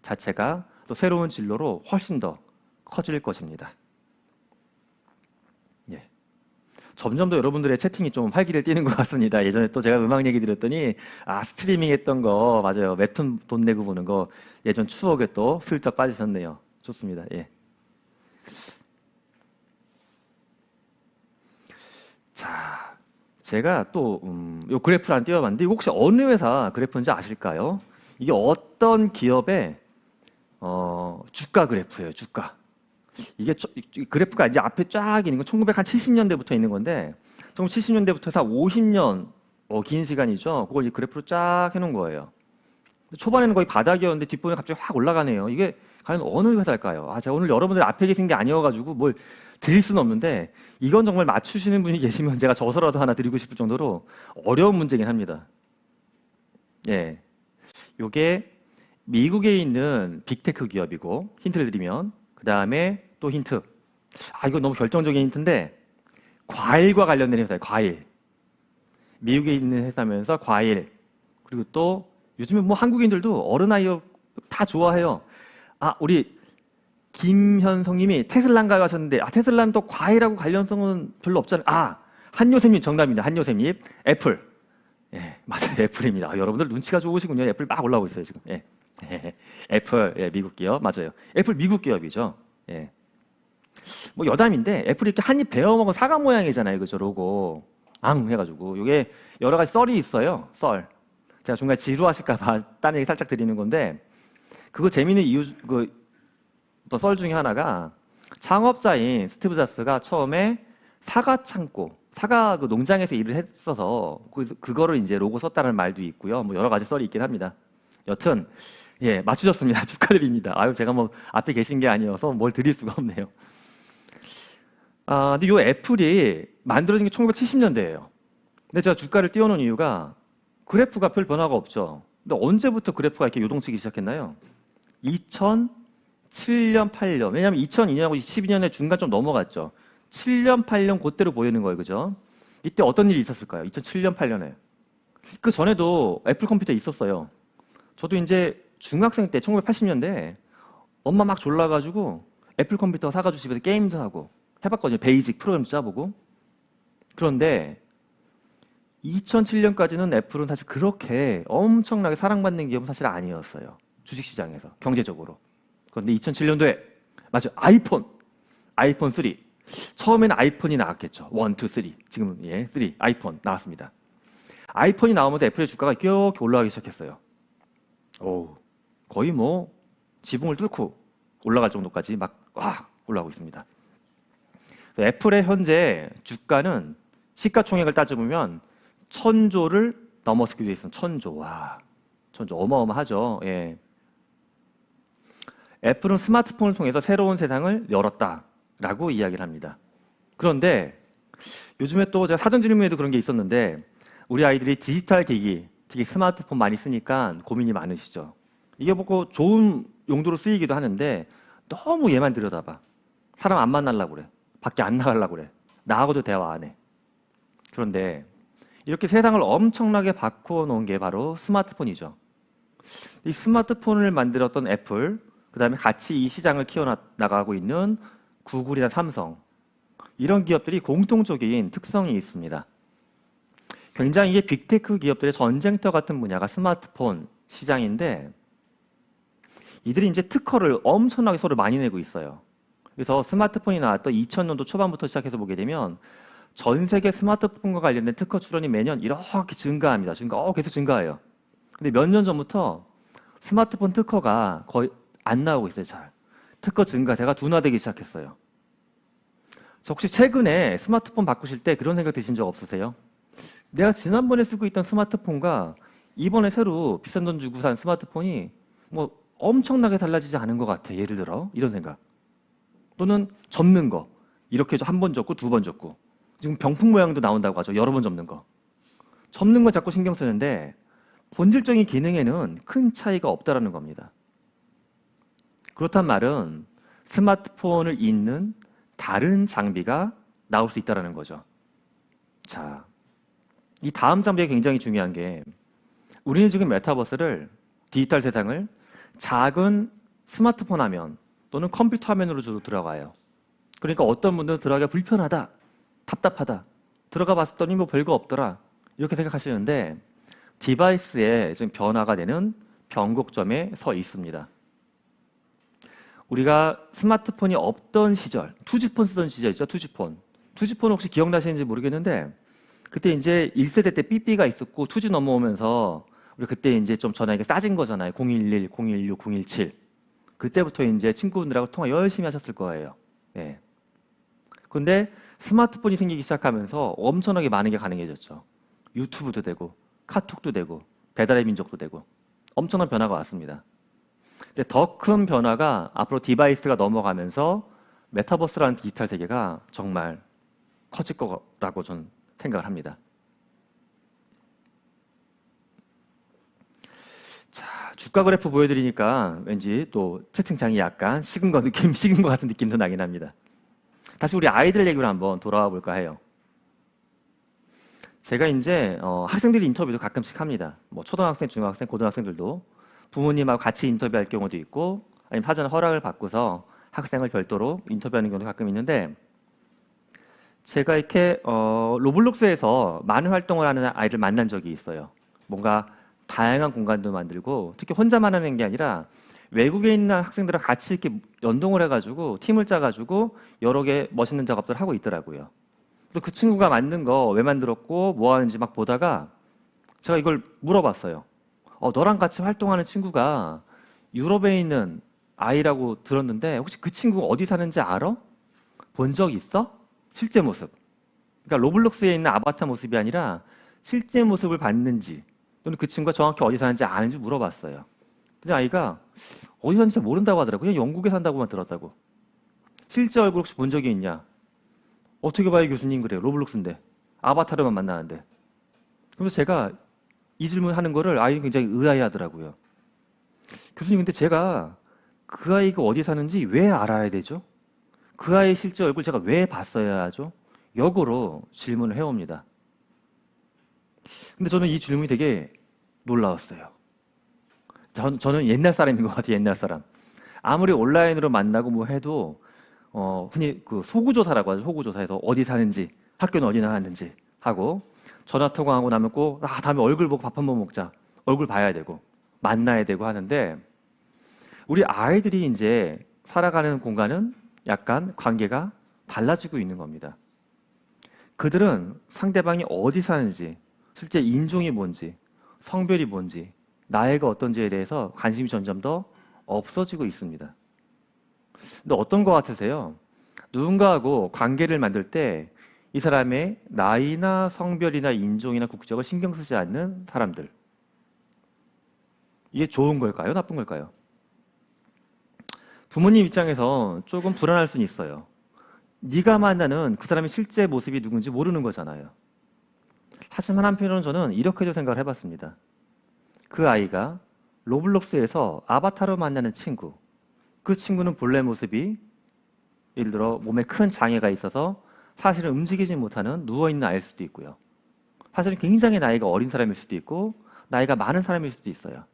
자체가 또 새로운 진로로 훨씬 더 커질 것입니다. 예. 점점 더 여러분들의 채팅이 좀 활기를 띠는 것 같습니다. 예전에 또 제가 음악 얘기 드렸더니 스트리밍 했던 거 맞아요. 웹툰 돈 내고 보는 거 예전 추억에 또 슬쩍 빠지셨네요. 좋습니다. 예. 자, 제가 또 요 그래프를 안 띄워봤는데 이거 혹시 어느 회사 그래프인지 아실까요? 이게 어떤 기업의 주가 그래프예요. 주가. 이게 그래프가 이제 앞에 쫙 있는 건 1970년대부터 있는 건데 1970년대부터 해서 50년 긴 시간이죠. 그걸 이제 그래프로 쫙 해놓은 거예요. 초반에는 거의 바닥이었는데 뒷부분에 갑자기 확 올라가네요. 이게 과연 어느 회사일까요? 제가 오늘 여러분들 앞에 계신 게 아니어가지고 뭘 드릴 수는 없는데 이건 정말 맞추시는 분이 계시면 제가 저서라도 하나 드리고 싶을 정도로 어려운 문제긴 합니다. 예, 요게 미국에 있는 빅테크 기업이고 힌트를 드리면 그 다음에 또 힌트. 이거 너무 결정적인 힌트인데 과일과 관련된 회사예요. 과일. 미국에 있는 회사면서 과일. 그리고 또 요즘에 뭐 한국인들도 어른 아이요 다 좋아해요. 우리 김현성님이 테슬라인가 하셨는데 테슬라는 또 과일하고 관련성은 별로 없잖아요. 한요셉님 정답입니다. 한요셉님 애플. 예, 맞아요. 애플입니다. 여러분들 눈치가 좋으시군요. 애플 막 올라오고 있어요 지금. 예. 애플 미국 기업 맞아요. 애플 미국 기업이죠. 예. 뭐 여담인데 애플이 이렇게 한 입 베어 먹은 사과 모양이잖아요. 그죠? 로고 해가지고 이게 여러 가지 썰이 있어요. 썰. 제가 중간에 지루하실까봐 딴 얘기 살짝 드리는 건데 그거 재미있는 이유 또 썰 중에 하나가 창업자인 스티브 잡스가 처음에 사과 창고, 사과 그 농장에서 일을 했어서 그거를 이제 로고 썼다는 말도 있고요. 뭐 여러 가지 썰이 있긴 합니다. 여튼 예 맞추셨습니다. 축하드립니다. 제가 뭐 앞에 계신 게 아니어서 뭘 드릴 수가 없네요. 근데 이 애플이 만들어진 게 1970년대예요. 근데 제가 주가를 띄워놓은 이유가 그래프가 별 변화가 없죠. 근데 언제부터 그래프가 이렇게 요동치기 시작했나요? 2007년, 8년. 왜냐하면 2002년하고 12년에 중간 좀 넘어갔죠. 7년, 8년 그때로 보이는 거예요. 그죠? 이때 어떤 일이 있었을까요? 2007년, 8년에. 그 전에도 애플 컴퓨터 있었어요. 저도 이제 중학생 때 1980년대 엄마 막 졸라가지고 애플 컴퓨터 사가지고 집에서 게임도 하고 해봤거든요. 베이직 프로그램도 짜보고. 그런데 2007년까지는 애플은 사실 그렇게 엄청나게 사랑받는 기업은 사실 아니었어요. 주식시장에서, 경제적으로. 그런데 2007년도에, 맞아요. 아이폰 3. 처음에는 아이폰이 나왔겠죠. 1, 2, 3. 지금은, 3. 아이폰 나왔습니다. 아이폰이 나오면서 애플의 주가가 이렇게 올라가기 시작했어요. 거의 뭐, 지붕을 뚫고 올라갈 정도까지 막 올라가고 있습니다. 애플의 현재 주가는 시가총액을 따져보면 1000조를 넘어서기도 했어요. 1000조. 와, 1000조 어마어마하죠. 예. 애플은 스마트폰을 통해서 새로운 세상을 열었다라고 이야기를 합니다. 그런데 요즘에 또 제가 사전 질문에도 그런 게 있었는데 우리 아이들이 디지털 기기, 특히 스마트폰 많이 쓰니까 고민이 많으시죠. 이게 뭐 좋은 용도로 쓰이기도 하는데 너무 얘만 들여다봐. 사람 안 만나려고 그래. 밖에 안 나가려고 그래. 나하고도 대화 안 해. 그런데 이렇게 세상을 엄청나게 바꿔놓은 게 바로 스마트폰이죠. 이 스마트폰을 만들었던 애플, 그 다음에 같이 이 시장을 키워나가고 있는 구글이나 삼성, 이런 기업들이 공통적인 특성이 있습니다. 굉장히 이게 빅테크 기업들의 전쟁터 같은 분야가 스마트폰 시장인데 이들이 이제 특허를 엄청나게 서로 많이 내고 있어요. 그래서 스마트폰이 나왔던 2000년도 초반부터 시작해서 보게 되면 전 세계 스마트폰과 관련된 특허 출원이 매년 이렇게 증가합니다. 계속 증가해요. 근데 몇 년 전부터 스마트폰 특허가 거의 안 나오고 있어요. 잘. 특허 증가세가 둔화되기 시작했어요. 혹시 최근에 스마트폰 바꾸실 때 그런 생각 드신 적 없으세요? 내가 지난번에 쓰고 있던 스마트폰과 이번에 새로 비싼 돈 주고 산 스마트폰이 뭐 엄청나게 달라지지 않은 것 같아. 예를 들어 이런 생각. 또는 접는 거. 이렇게 한 번 접고 두 번 접고. 지금 병풍 모양도 나온다고 하죠. 여러 번 접는 거. 접는 건 자꾸 신경 쓰는데 본질적인 기능에는 큰 차이가 없다라는 겁니다. 그렇단 말은 스마트폰을 잇는 다른 장비가 나올 수 있다는 거죠. 자, 이 다음 장비가 굉장히 중요한 게 우리는 지금 메타버스를 디지털 세상을 작은 스마트폰 화면 또는 컴퓨터 화면으로 주로 들어가요. 그러니까 어떤 분들은 들어가기가 불편하다, 답답하다, 들어가 봤더니 뭐 별거 없더라 이렇게 생각하시는데 디바이스에 지금 변화가 되는 변곡점에 서 있습니다. 우리가 스마트폰이 없던 시절, 투지폰 쓰던 시절 있죠, 투지폰. 투지폰 혹시 기억나시는지 모르겠는데 그때 이제 1세대 때 삐삐가 있었고 2G 넘어오면서 우리 그때 이제 좀 전화기가 싸진 거잖아요. 011, 016, 017. 그때부터 이제 친구분들하고 통화 열심히 하셨을 거예요. 예. 근데 스마트폰이 생기기 시작하면서 엄청나게 많은 게 가능해졌죠. 유튜브도 되고, 카톡도 되고, 배달의 민족도 되고, 엄청난 변화가 왔습니다. 근데 더 큰 변화가 앞으로 디바이스가 넘어가면서 메타버스라는 디지털 세계가 정말 커질 거라고 저는 생각을 합니다. 자, 주가 그래프 보여드리니까 왠지 또 채팅창이 약간 식은 것 같은 느낌도 나긴 합니다. 다시 우리 아이들 얘기로 한번 돌아와 볼까 해요. 제가 이제 학생들 인터뷰도 가끔씩 합니다. 뭐 초등학생, 중학생, 고등학생들도 부모님하고 같이 인터뷰할 경우도 있고 아니면 사전 허락을 받고서 학생을 별도로 인터뷰하는 경우도 가끔 있는데 제가 이렇게 로블록스에서 많은 활동을 하는 아이를 만난 적이 있어요. 뭔가 다양한 공간도 만들고 특히 혼자만 하는 게 아니라 외국에 있는 학생들과 같이 이렇게 연동을 해가지고 팀을 짜가지고 여러 개 멋있는 작업들을 하고 있더라고요. 그래서 그 친구가 만든 거 왜 만들었고 뭐 하는지 막 보다가 제가 이걸 물어봤어요. 너랑 같이 활동하는 친구가 유럽에 있는 아이라고 들었는데 혹시 그 친구가 어디 사는지 알아? 본 적 있어? 실제 모습. 그러니까 로블록스에 있는 아바타 모습이 아니라 실제 모습을 봤는지 또는 그 친구가 정확히 어디 사는지 아는지 물어봤어요. 근데 아이가 어디 사는지 모른다고 하더라고요. 영국에 산다고만 들었다고. 실제 얼굴 혹시 본 적이 있냐? 어떻게 봐요, 교수님? 그래요. 로블록스인데. 아바타로만 만나는데. 그래서 제가 이 질문하는 거를 아이는 굉장히 의아해 하더라고요. 교수님, 근데 제가 그 아이가 어디 사는지 왜 알아야 되죠? 그 아이의 실제 얼굴 제가 왜 봤어야 하죠? 역으로 질문을 해옵니다. 근데 저는 이 질문이 되게 놀라웠어요. 저는 옛날 사람인 것 같아요, 옛날 사람. 아무리 온라인으로 만나고 뭐 해도, 흔히 그 소구조사라고 하죠. 소구조사에서 어디 사는지, 학교는 어디 나왔는지 하고, 전화 통화하고 나면 꼭, 다음에 얼굴 보고 밥 한번 먹자. 얼굴 봐야 되고, 만나야 되고 하는데, 우리 아이들이 이제 살아가는 공간은 약간 관계가 달라지고 있는 겁니다. 그들은 상대방이 어디 사는지, 실제 인종이 뭔지, 성별이 뭔지, 나이가 어떤지에 대해서 관심이 점점 더 없어지고 있습니다. 근데 어떤 것 같으세요? 누군가하고 관계를 만들 때 이 사람의 나이나 성별이나 인종이나 국적을 신경 쓰지 않는 사람들. 이게 좋은 걸까요? 나쁜 걸까요? 부모님 입장에서 조금 불안할 수는 있어요. 네가 만나는 그 사람의 실제 모습이 누군지 모르는 거잖아요. 하지만 한편으로는 저는 이렇게도 생각을 해봤습니다. 그 아이가 로블록스에서 아바타로 만나는 친구, 그 친구는 본래 모습이 예를 들어 몸에 큰 장애가 있어서 사실은 움직이지 못하는 누워있는 아이일 수도 있고요. 사실은 굉장히 나이가 어린 사람일 수도 있고 나이가 많은 사람일 수도 있어요.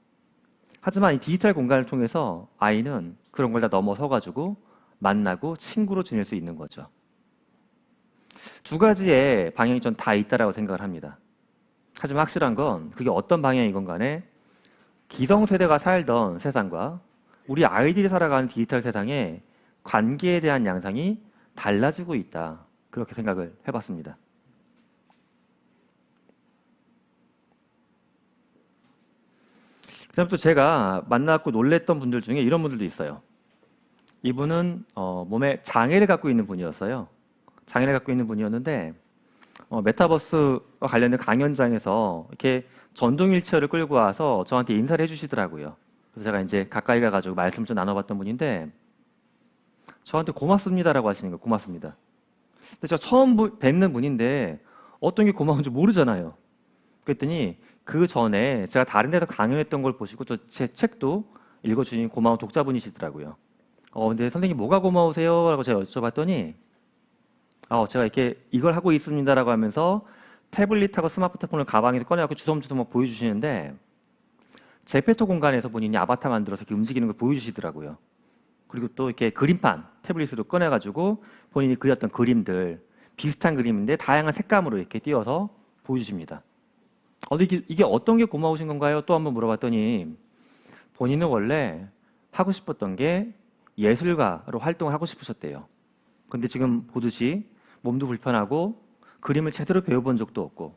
하지만 이 디지털 공간을 통해서 아이는 그런 걸 다 넘어서가지고 만나고 친구로 지낼 수 있는 거죠. 두 가지의 방향이 전 다 있다라고 생각을 합니다. 하지만 확실한 건 그게 어떤 방향이건 간에 기성세대가 살던 세상과 우리 아이들이 살아가는 디지털 세상의 관계에 대한 양상이 달라지고 있다. 그렇게 생각을 해봤습니다. 그다음 또 제가 만나고 놀랬던 분들 중에 이런 분들도 있어요. 이분은 몸에 장애를 갖고 있는 분이었어요. 장애를 갖고 있는 분이었는데 메타버스와 관련된 강연장에서 이렇게 전동 휠체어를 끌고 와서 저한테 인사를 해주시더라고요. 그래서 제가 이제 가까이 가가지고 말씀 좀 나눠봤던 분인데 저한테 고맙습니다라고 하시는 거예요. 고맙습니다. 근데 제가 처음 뵙는 분인데 어떤 게 고마운지 모르잖아요. 그랬더니 그 전에 제가 다른 데서 강연했던 걸 보시고 또 제 책도 읽어주신 고마운 독자분이시더라고요. 근데 선생님 뭐가 고마우세요? 라고 제가 여쭤봤더니 제가 이렇게 이걸 하고 있습니다라고 하면서 태블릿하고 스마트폰을 가방에서 꺼내갖고 주섬주섬 막 보여주시는데 제페토 공간에서 본인이 아바타 만들어서 이렇게 움직이는 걸 보여주시더라고요. 그리고 또 이렇게 그림판 태블릿으로 꺼내가지고 본인이 그렸던 그림들 비슷한 그림인데 다양한 색감으로 이렇게 띄어서 보여주십니다. 이게 어떤 게 고마우신 건가요? 또 한번 물어봤더니 본인은 원래 하고 싶었던 게 예술가로 활동을 하고 싶으셨대요. 근데 지금 보듯이 몸도 불편하고 그림을 제대로 배워본 적도 없고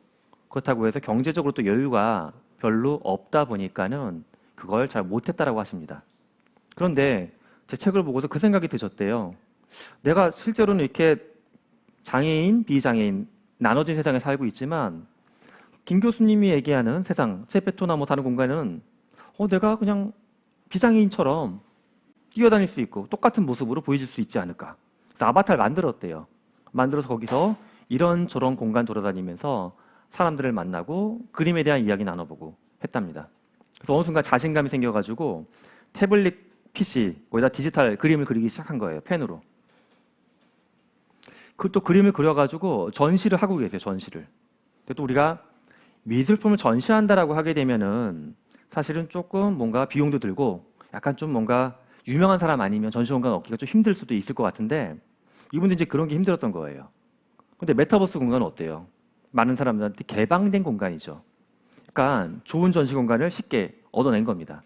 그렇다고 해서 경제적으로 또 여유가 별로 없다 보니까는 그걸 잘 못했다라고 하십니다. 그런데 제 책을 보고서 그 생각이 드셨대요. 내가 실제로는 이렇게 장애인, 비장애인 나눠진 세상에 살고 있지만 김 교수님이 얘기하는 세상, 제페토나 뭐 다른 공간은 내가 그냥 비장애인처럼 뛰어다닐 수 있고 똑같은 모습으로 보여질 수 있지 않을까. 그래서 아바타를 만들었대요. 만들어서 거기서 이런저런 공간 돌아다니면서 사람들을 만나고 그림에 대한 이야기 나눠보고 했답니다. 그래서 어느 순간 자신감이 생겨가지고 태블릿 PC, 거기다 디지털 그림을 그리기 시작한 거예요. 펜으로. 또 그림을 그려가지고 전시를 하고 계세요. 전시를. 근데 또 우리가 미술품을 전시한다라고 하게 되면은 사실은 조금 뭔가 비용도 들고 약간 좀 뭔가 유명한 사람 아니면 전시 공간 얻기가 좀 힘들 수도 있을 것 같은데 이분도 이제 그런 게 힘들었던 거예요. 근데 메타버스 공간은 어때요? 많은 사람들한테 개방된 공간이죠. 그러니까 좋은 전시 공간을 쉽게 얻어낸 겁니다.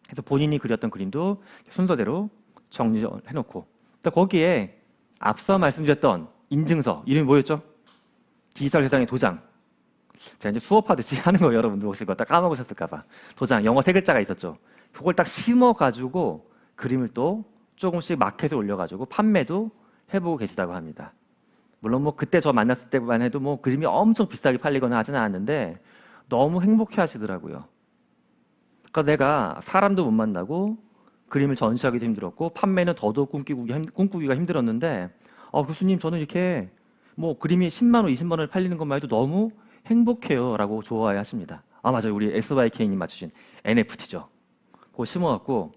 그래서 본인이 그렸던 그림도 순서대로 정리해놓고 또 거기에 앞서 말씀드렸던 인증서 이름이 뭐였죠? 디지털 세상의 도장. 제가 이제 수업하듯이 하는 거 여러분들 혹시 그거 딱 까먹으셨을까봐 도장 영어 3글자가 있었죠. 그걸 딱 심어가지고 그림을 또 조금씩 마켓에 올려가지고 판매도 해보고 계시다고 합니다. 물론 뭐 그때 저 만났을 때만 해도 뭐 그림이 엄청 비싸게 팔리거나 하지는 않았는데 너무 행복해 하시더라고요. 그러니까 내가 사람도 못 만나고 그림을 전시하기도 힘들었고 판매는 더더욱 꿈꾸기가 힘들었는데 교수님 저는 이렇게 뭐 그림이 10만 원, 20만 원을 팔리는 것만 해도 너무 행복해요라고 좋아해 하십니다. 아 맞아요. 우리 SYK님 맞추신 NFT죠. 그거 심어갖고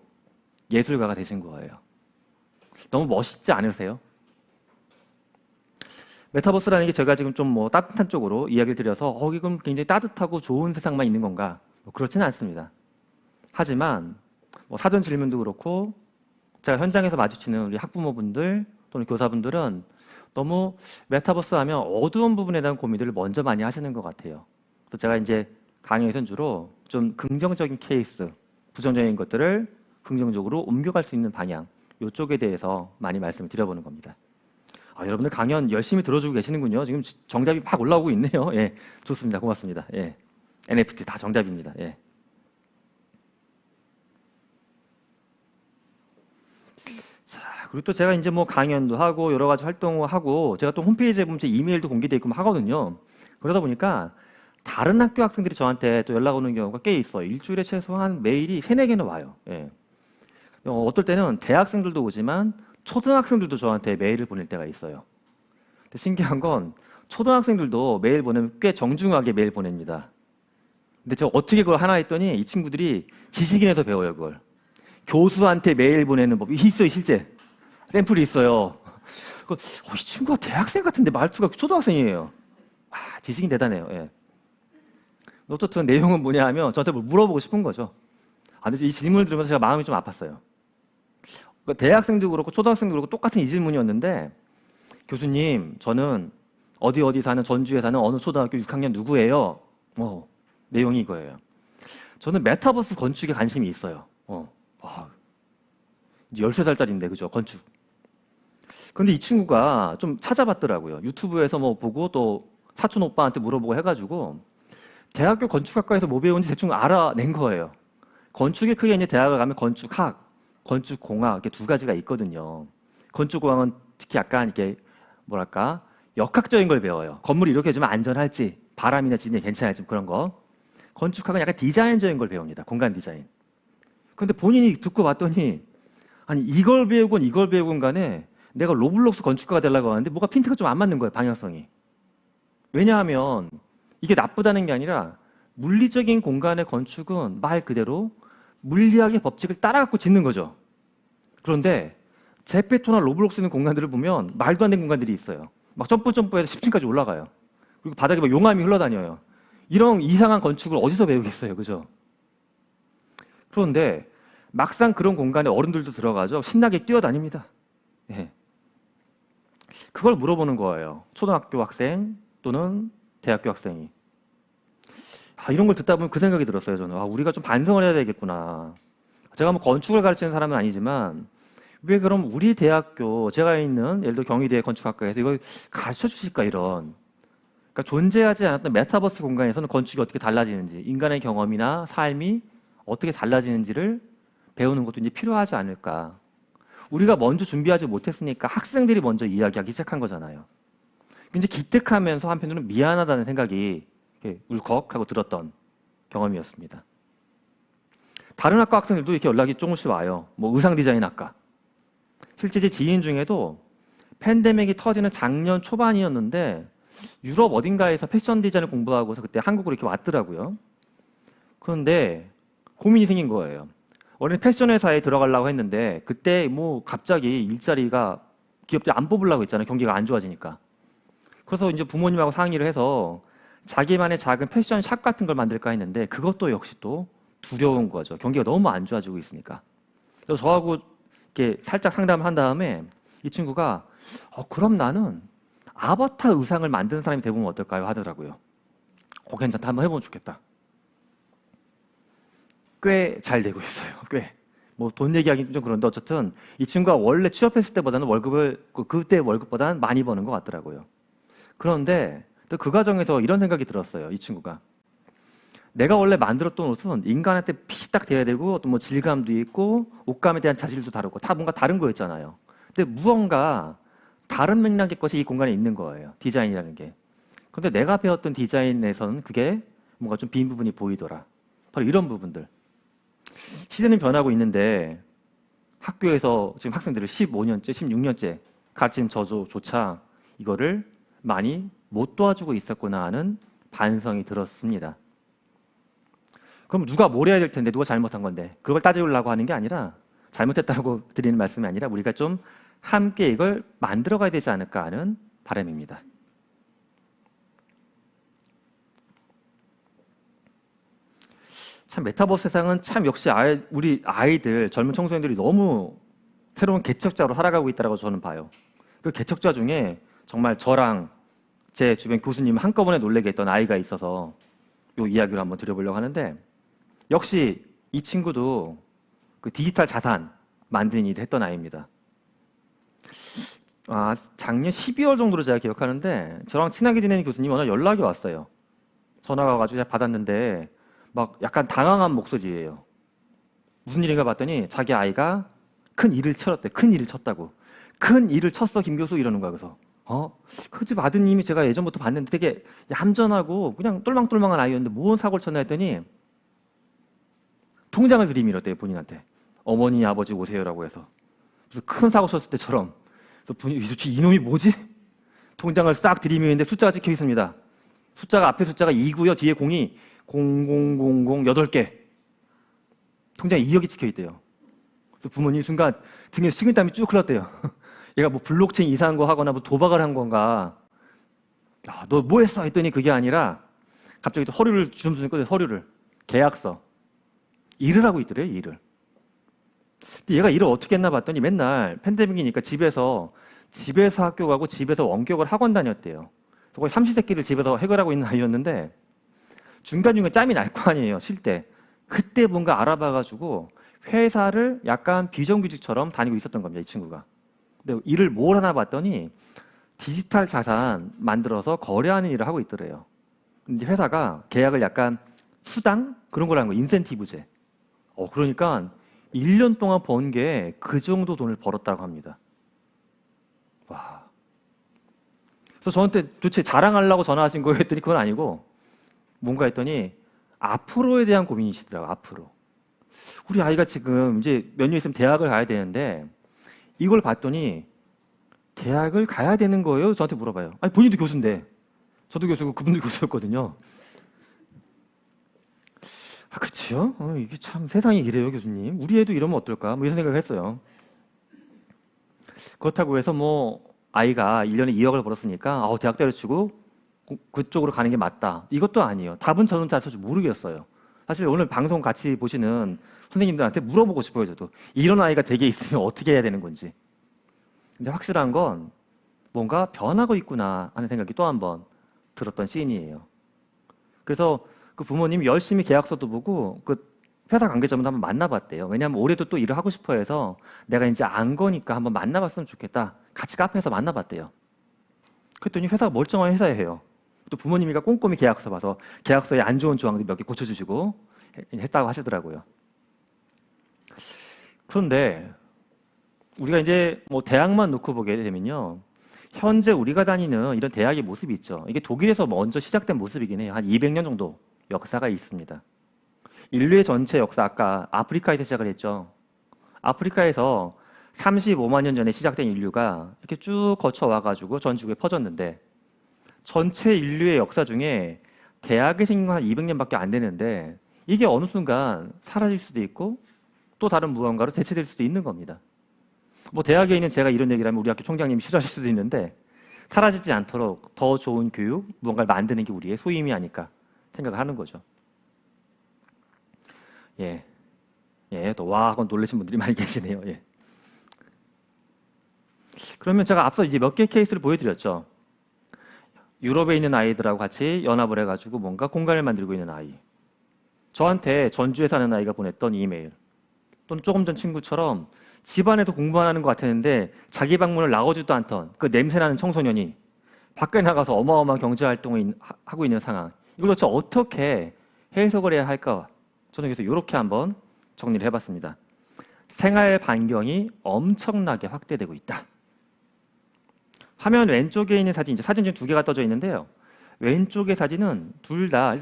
예술가가 되신 거예요. 너무 멋있지 않으세요? 메타버스라는 게 제가 지금 좀 뭐 따뜻한 쪽으로 이야기를 드려서 이건 굉장히 따뜻하고 좋은 세상만 있는 건가? 뭐 그렇지는 않습니다. 하지만 뭐 사전 질문도 그렇고 제가 현장에서 마주치는 우리 학부모분들 또는 교사분들은 너무 메타버스 하면 어두운 부분에 대한 고민들을 먼저 많이 하시는 것 같아요. 그래서 제가 이제 강의에서는 주로 좀 긍정적인 케이스, 부정적인 것들을 긍정적으로 옮겨갈 수 있는 방향, 이쪽에 대해서 많이 말씀을 드려보는 겁니다. 여러분들 강연 열심히 들어주고 계시는군요. 지금 정답이 막 올라오고 있네요. 예, 좋습니다. 고맙습니다. 예, NFT 다 정답입니다. 예. 자, 그리고 또 제가 이제 뭐 강연도 하고 여러 가지 활동을 하고 제가 또 홈페이지에 보면 제 이메일도 공개되어 있고 하거든요. 그러다 보니까 다른 학교 학생들이 저한테 또 연락 오는 경우가 꽤 있어요. 일주일에 최소한 메일이 3-4개는 와요. 예. 어떨 때는 대학생들도 오지만 초등학생들도 저한테 메일을 보낼 때가 있어요. 근데 신기한 건 초등학생들도 메일 보내면 꽤 정중하게 메일 보냅니다. 근데 제가 어떻게 그걸 하나 했더니 이 친구들이 지식인에서 배워요, 그걸. 교수한테 메일 보내는 법이 있어요, 실제. 샘플이 있어요. 이 친구가 대학생 같은데 말투가 초등학생이에요. 지식인 대단해요. 예. 어쨌든 내용은 뭐냐 하면 저한테 뭘 물어보고 싶은 거죠. 근데 이 질문을 들으면서 제가 마음이 좀 아팠어요. 대학생도 그렇고 초등학생도 그렇고 똑같은 이 질문이었는데 교수님, 저는 어디 사는 전주에 사는 어느 초등학교 6학년 누구예요? 내용이 이거예요. 저는 메타버스 건축에 관심이 있어요. 이제 13살짜리인데 그죠? 건축. 근데 이 친구가 좀 찾아봤더라고요. 유튜브에서 뭐 보고 또 사촌 오빠한테 물어보고 해가지고 대학교 건축학과에서 뭐 배우는지 대충 알아낸 거예요. 건축이 크게 이제 대학을 가면 건축학, 건축공학 이렇게 두 가지가 있거든요. 건축공학은 특히 약간 이렇게 뭐랄까 역학적인 걸 배워요. 건물이 이렇게 해주면 안전할지, 바람이나 지진이 괜찮을지 그런 거. 건축학은 약간 디자인적인 걸 배웁니다. 공간 디자인. 근데 본인이 듣고 봤더니 아니 이걸 배우건 이걸 배우건 간에 내가 로블록스 건축가가 되려고 하는데 뭐가 핀트가 좀 안 맞는 거예요. 방향성이. 왜냐하면 이게 나쁘다는 게 아니라 물리적인 공간의 건축은 말 그대로 물리학의 법칙을 따라갖고 짓는 거죠. 그런데 제페토나 로블록스 있는 공간들을 보면 말도 안 되는 공간들이 있어요. 막 점프해서 10층까지 올라가요. 그리고 바닥에 막 용암이 흘러다녀요. 이런 이상한 건축을 어디서 배우겠어요, 그죠? 그런데 막상 그런 공간에 어른들도 들어가죠. 신나게 뛰어다닙니다. 예. 그걸 물어보는 거예요. 초등학교 학생 또는 대학교 학생이. 이런 걸 듣다 보면 그 생각이 들었어요. 저는 우리가 좀 반성을 해야 되겠구나. 제가 뭐 건축을 가르치는 사람은 아니지만 왜 그럼 우리 대학교 제가 있는 예를 들어 경희대 건축학과에서 이걸 가르쳐 주실까 이런. 그러니까 존재하지 않았던 메타버스 공간에서는 건축이 어떻게 달라지는지 인간의 경험이나 삶이 어떻게 달라지는지를 배우는 것도 이제 필요하지 않을까. 우리가 먼저 준비하지 못했으니까 학생들이 먼저 이야기하기 시작한 거잖아요. 이제 기특하면서 한편으로는 미안하다는 생각이 울컥하고 들었던 경험이었습니다. 다른 학과 학생들도 이렇게 연락이 조금씩 와요. 뭐 의상 디자인 학과. 실제 제 지인 중에도 팬데믹이 터지는 작년 초반이었는데 유럽 어딘가에서 패션 디자인을 공부하고서 그때 한국으로 이렇게 왔더라고요. 그런데 고민이 생긴 거예요. 원래 패션 회사에 들어가려고 했는데 그때 뭐 갑자기 일자리가 기업들이 안 뽑으려고 했잖아요. 경기가 안 좋아지니까. 그래서 이제 부모님하고 상의를 해서 자기만의 작은 패션샵 같은 걸 만들까 했는데 그것도 역시 또 두려운 거죠. 경기가 너무 안 좋아지고 있으니까. 그래서 저하고 이렇게 살짝 상담을 한 다음에 이 친구가 그럼 나는 아바타 의상을 만드는 사람이 돼보면 어떨까요? 하더라고요. 괜찮다. 한번 해보면 좋겠다. 꽤 잘 되고 있어요. 꽤. 뭐 돈 얘기하기는 좀 그런데 어쨌든 이 친구가 원래 취업했을 때보다는 월급을 그때 월급보다는 많이 버는 것 같더라고요. 그런데 또 그 과정에서 이런 생각이 들었어요. 이 친구가. 내가 원래 만들었던 옷은 인간한테 핏이 딱 돼야 되고 또 뭐 질감도 있고 옷감에 대한 자질도 다르고 다 뭔가 다른 거였잖아요. 근데 무언가 다른 맥락의 것이 이 공간에 있는 거예요. 디자인이라는 게. 근데 내가 배웠던 디자인에서는 그게 뭔가 좀 빈 부분이 보이더라. 바로 이런 부분들. 시대는 변하고 있는데 학교에서 지금 학생들을 15년째, 16년째 가르치는 저조차 이거를 많이 못 도와주고 있었구나 하는 반성이 들었습니다. 그럼 누가 뭘 해야 될 텐데, 누가 잘못한 건데, 그걸 따지려고 하는 게 아니라, 잘못했다고 드리는 말씀이 아니라 우리가 좀 함께 이걸 만들어 가야 되지 않을까 하는 바람입니다. 참 메타버스 세상은 참 역시 우리 아이들, 젊은 청소년들이 너무 새로운 개척자로 살아가고 있다고 저는 봐요. 그 개척자 중에 정말 저랑 제 주변 교수님 한꺼번에 놀래게 했던 아이가 있어서 이 이야기를 한번 드려보려고 하는데, 역시 이 친구도 그 디지털 자산 만드는 일을 했던 아이입니다. 작년 12월 정도로 제가 기억하는데, 저랑 친하게 지내는 교수님이 어느 날 연락이 왔어요. 전화가 와가지고 제가 받았는데 막 약간 당황한 목소리예요. 무슨 일인가 봤더니 자기 아이가 큰 일을 치렀대. 큰 일을 쳤다고. 큰 일을 쳤어 김 교수, 이러는 거야. 그래서 그 집 아드님이 제가 예전부터 봤는데 되게 얌전하고 그냥 똘망똘망한 아이였는데 뭔 사고를 쳤나 했더니 통장을 들이밀었대요, 본인한테. 어머니 아버지 오세요라고 해서. 그래서 큰 사고 쳤을 때처럼. 그래서 본인이 도대체 이놈이 뭐지? 통장을 싹 들이미는데 숫자가 찍혀 있습니다. 앞에 숫자가 2고요, 뒤에 0이 0000 8개. 통장에 2억이 찍혀 있대요. 그래서 부모님이 순간 등에 식은땀이 쭉 흘렀대요. 얘가 뭐 블록체인 이상한 거 하거나 뭐 도박을 한 건가. 너 뭐 했어? 했더니 그게 아니라 갑자기 또 서류를 주섬주섬 꺼내, 서류를. 계약서. 일을 하고 있더래요, 일을. 근데 얘가 일을 어떻게 했나 봤더니 맨날 팬데믹이니까 집에서 학교 가고 집에서 원격을 학원 다녔대요. 그래서 거의 삼시세끼를 집에서 해결하고 있는 아이였는데 중간중간 짬이 날 거 아니에요, 쉴 때. 그때 뭔가 알아봐가지고 회사를 약간 비정규직처럼 다니고 있었던 겁니다, 이 친구가. 근데 일을 뭘 하나 봤더니 디지털 자산 만들어서 거래하는 일을 하고 있더래요. 근데 회사가 계약을 약간 수당? 그런 걸 한 거예요, 인센티브제. 그러니까 1년 동안 번 게 그 정도 돈을 벌었다고 합니다. 와. 그래서 저한테 도대체 자랑하려고 전화하신 거예요 했더니 그건 아니고 뭔가 했더니 앞으로에 대한 고민이시더라고요. 앞으로. 우리 아이가 지금 이제 몇 년 있으면 대학을 가야 되는데 이걸 봤더니 대학을 가야 되는 거예요? 저한테 물어봐요. 아니 본인도 교수인데. 저도 교수고 그분도 교수였거든요. 그치요? 이게 참 세상이 이래요, 교수님. 우리 애도 이러면 어떨까? 뭐 이런 생각을 했어요. 그렇다고 해서 뭐 아이가 1년에 2억을 벌었으니까 대학 때려치고 그쪽으로 가는 게 맞다. 이것도 아니에요. 답은 저는 사실 모르겠어요. 사실 오늘 방송 같이 보시는 선생님들한테 물어보고 싶어요, 저도. 이런 아이가 댁에 있으면 어떻게 해야 되는 건지. 근데 확실한 건 뭔가 변하고 있구나 하는 생각이 또 한 번 들었던 시인이에요. 그래서 그 부모님이 열심히 계약서도 보고 그 회사 관계자분도 한번 만나봤대요. 왜냐하면 올해도 또 일을 하고 싶어 해서 내가 이제 안 거니까 한번 만나봤으면 좋겠다. 같이 카페에서 만나봤대요. 그랬더니 회사가 멀쩡한 회사예요. 또 부모님이가 꼼꼼히 계약서 봐서 계약서에 안 좋은 조항들 몇 개 고쳐주시고 했다고 하시더라고요. 그런데 우리가 이제 뭐 대학만 놓고 보게 되면요, 현재 우리가 다니는 이런 대학의 모습이 있죠. 이게 독일에서 먼저 시작된 모습이긴 해요. 한 200년 정도 역사가 있습니다. 인류의 전체 역사, 아까 아프리카에서 시작을 했죠. 아프리카에서 35만 년 전에 시작된 인류가 이렇게 쭉 거쳐와가지고 전 지구에 퍼졌는데, 전체 인류의 역사 중에 대학이 생긴 건 한 200년밖에 안 되는데 이게 어느 순간 사라질 수도 있고 또 다른 무언가로 대체될 수도 있는 겁니다. 뭐 대학에 있는 제가 이런 얘기를 하면 우리 학교 총장님이 싫어하실 수도 있는데, 사라지지 않도록 더 좋은 교육, 무언가를 만드는 게 우리의 소임이 아닐까 생각을 하는 거죠. 또 와 하고 놀라신 분들이 많이 계시네요. 그러면 제가 앞서 이제 몇 개의 케이스를 보여드렸죠. 유럽에 있는 아이들하고 같이 연합을 해가지고 뭔가 공간을 만들고 있는 아이, 저한테 전주에 사는 아이가 보냈던 이메일, 또는 조금 전 친구처럼 집안에서 공부만 하는 것 같았는데 자기 방문을 나오지도 않던 그 냄새나는 청소년이 밖에 나가서 어마어마한 경제활동을 하고 있는 상황, 이걸 도대체 어떻게 해석을 해야 할까? 저는 그래서 이렇게 한번 정리를 해봤습니다. 생활 반경이 엄청나게 확대되고 있다. 화면 왼쪽에 있는 사진, 이제 사진 중 두 개가 떠져 있는데요. 왼쪽의 사진은 둘 다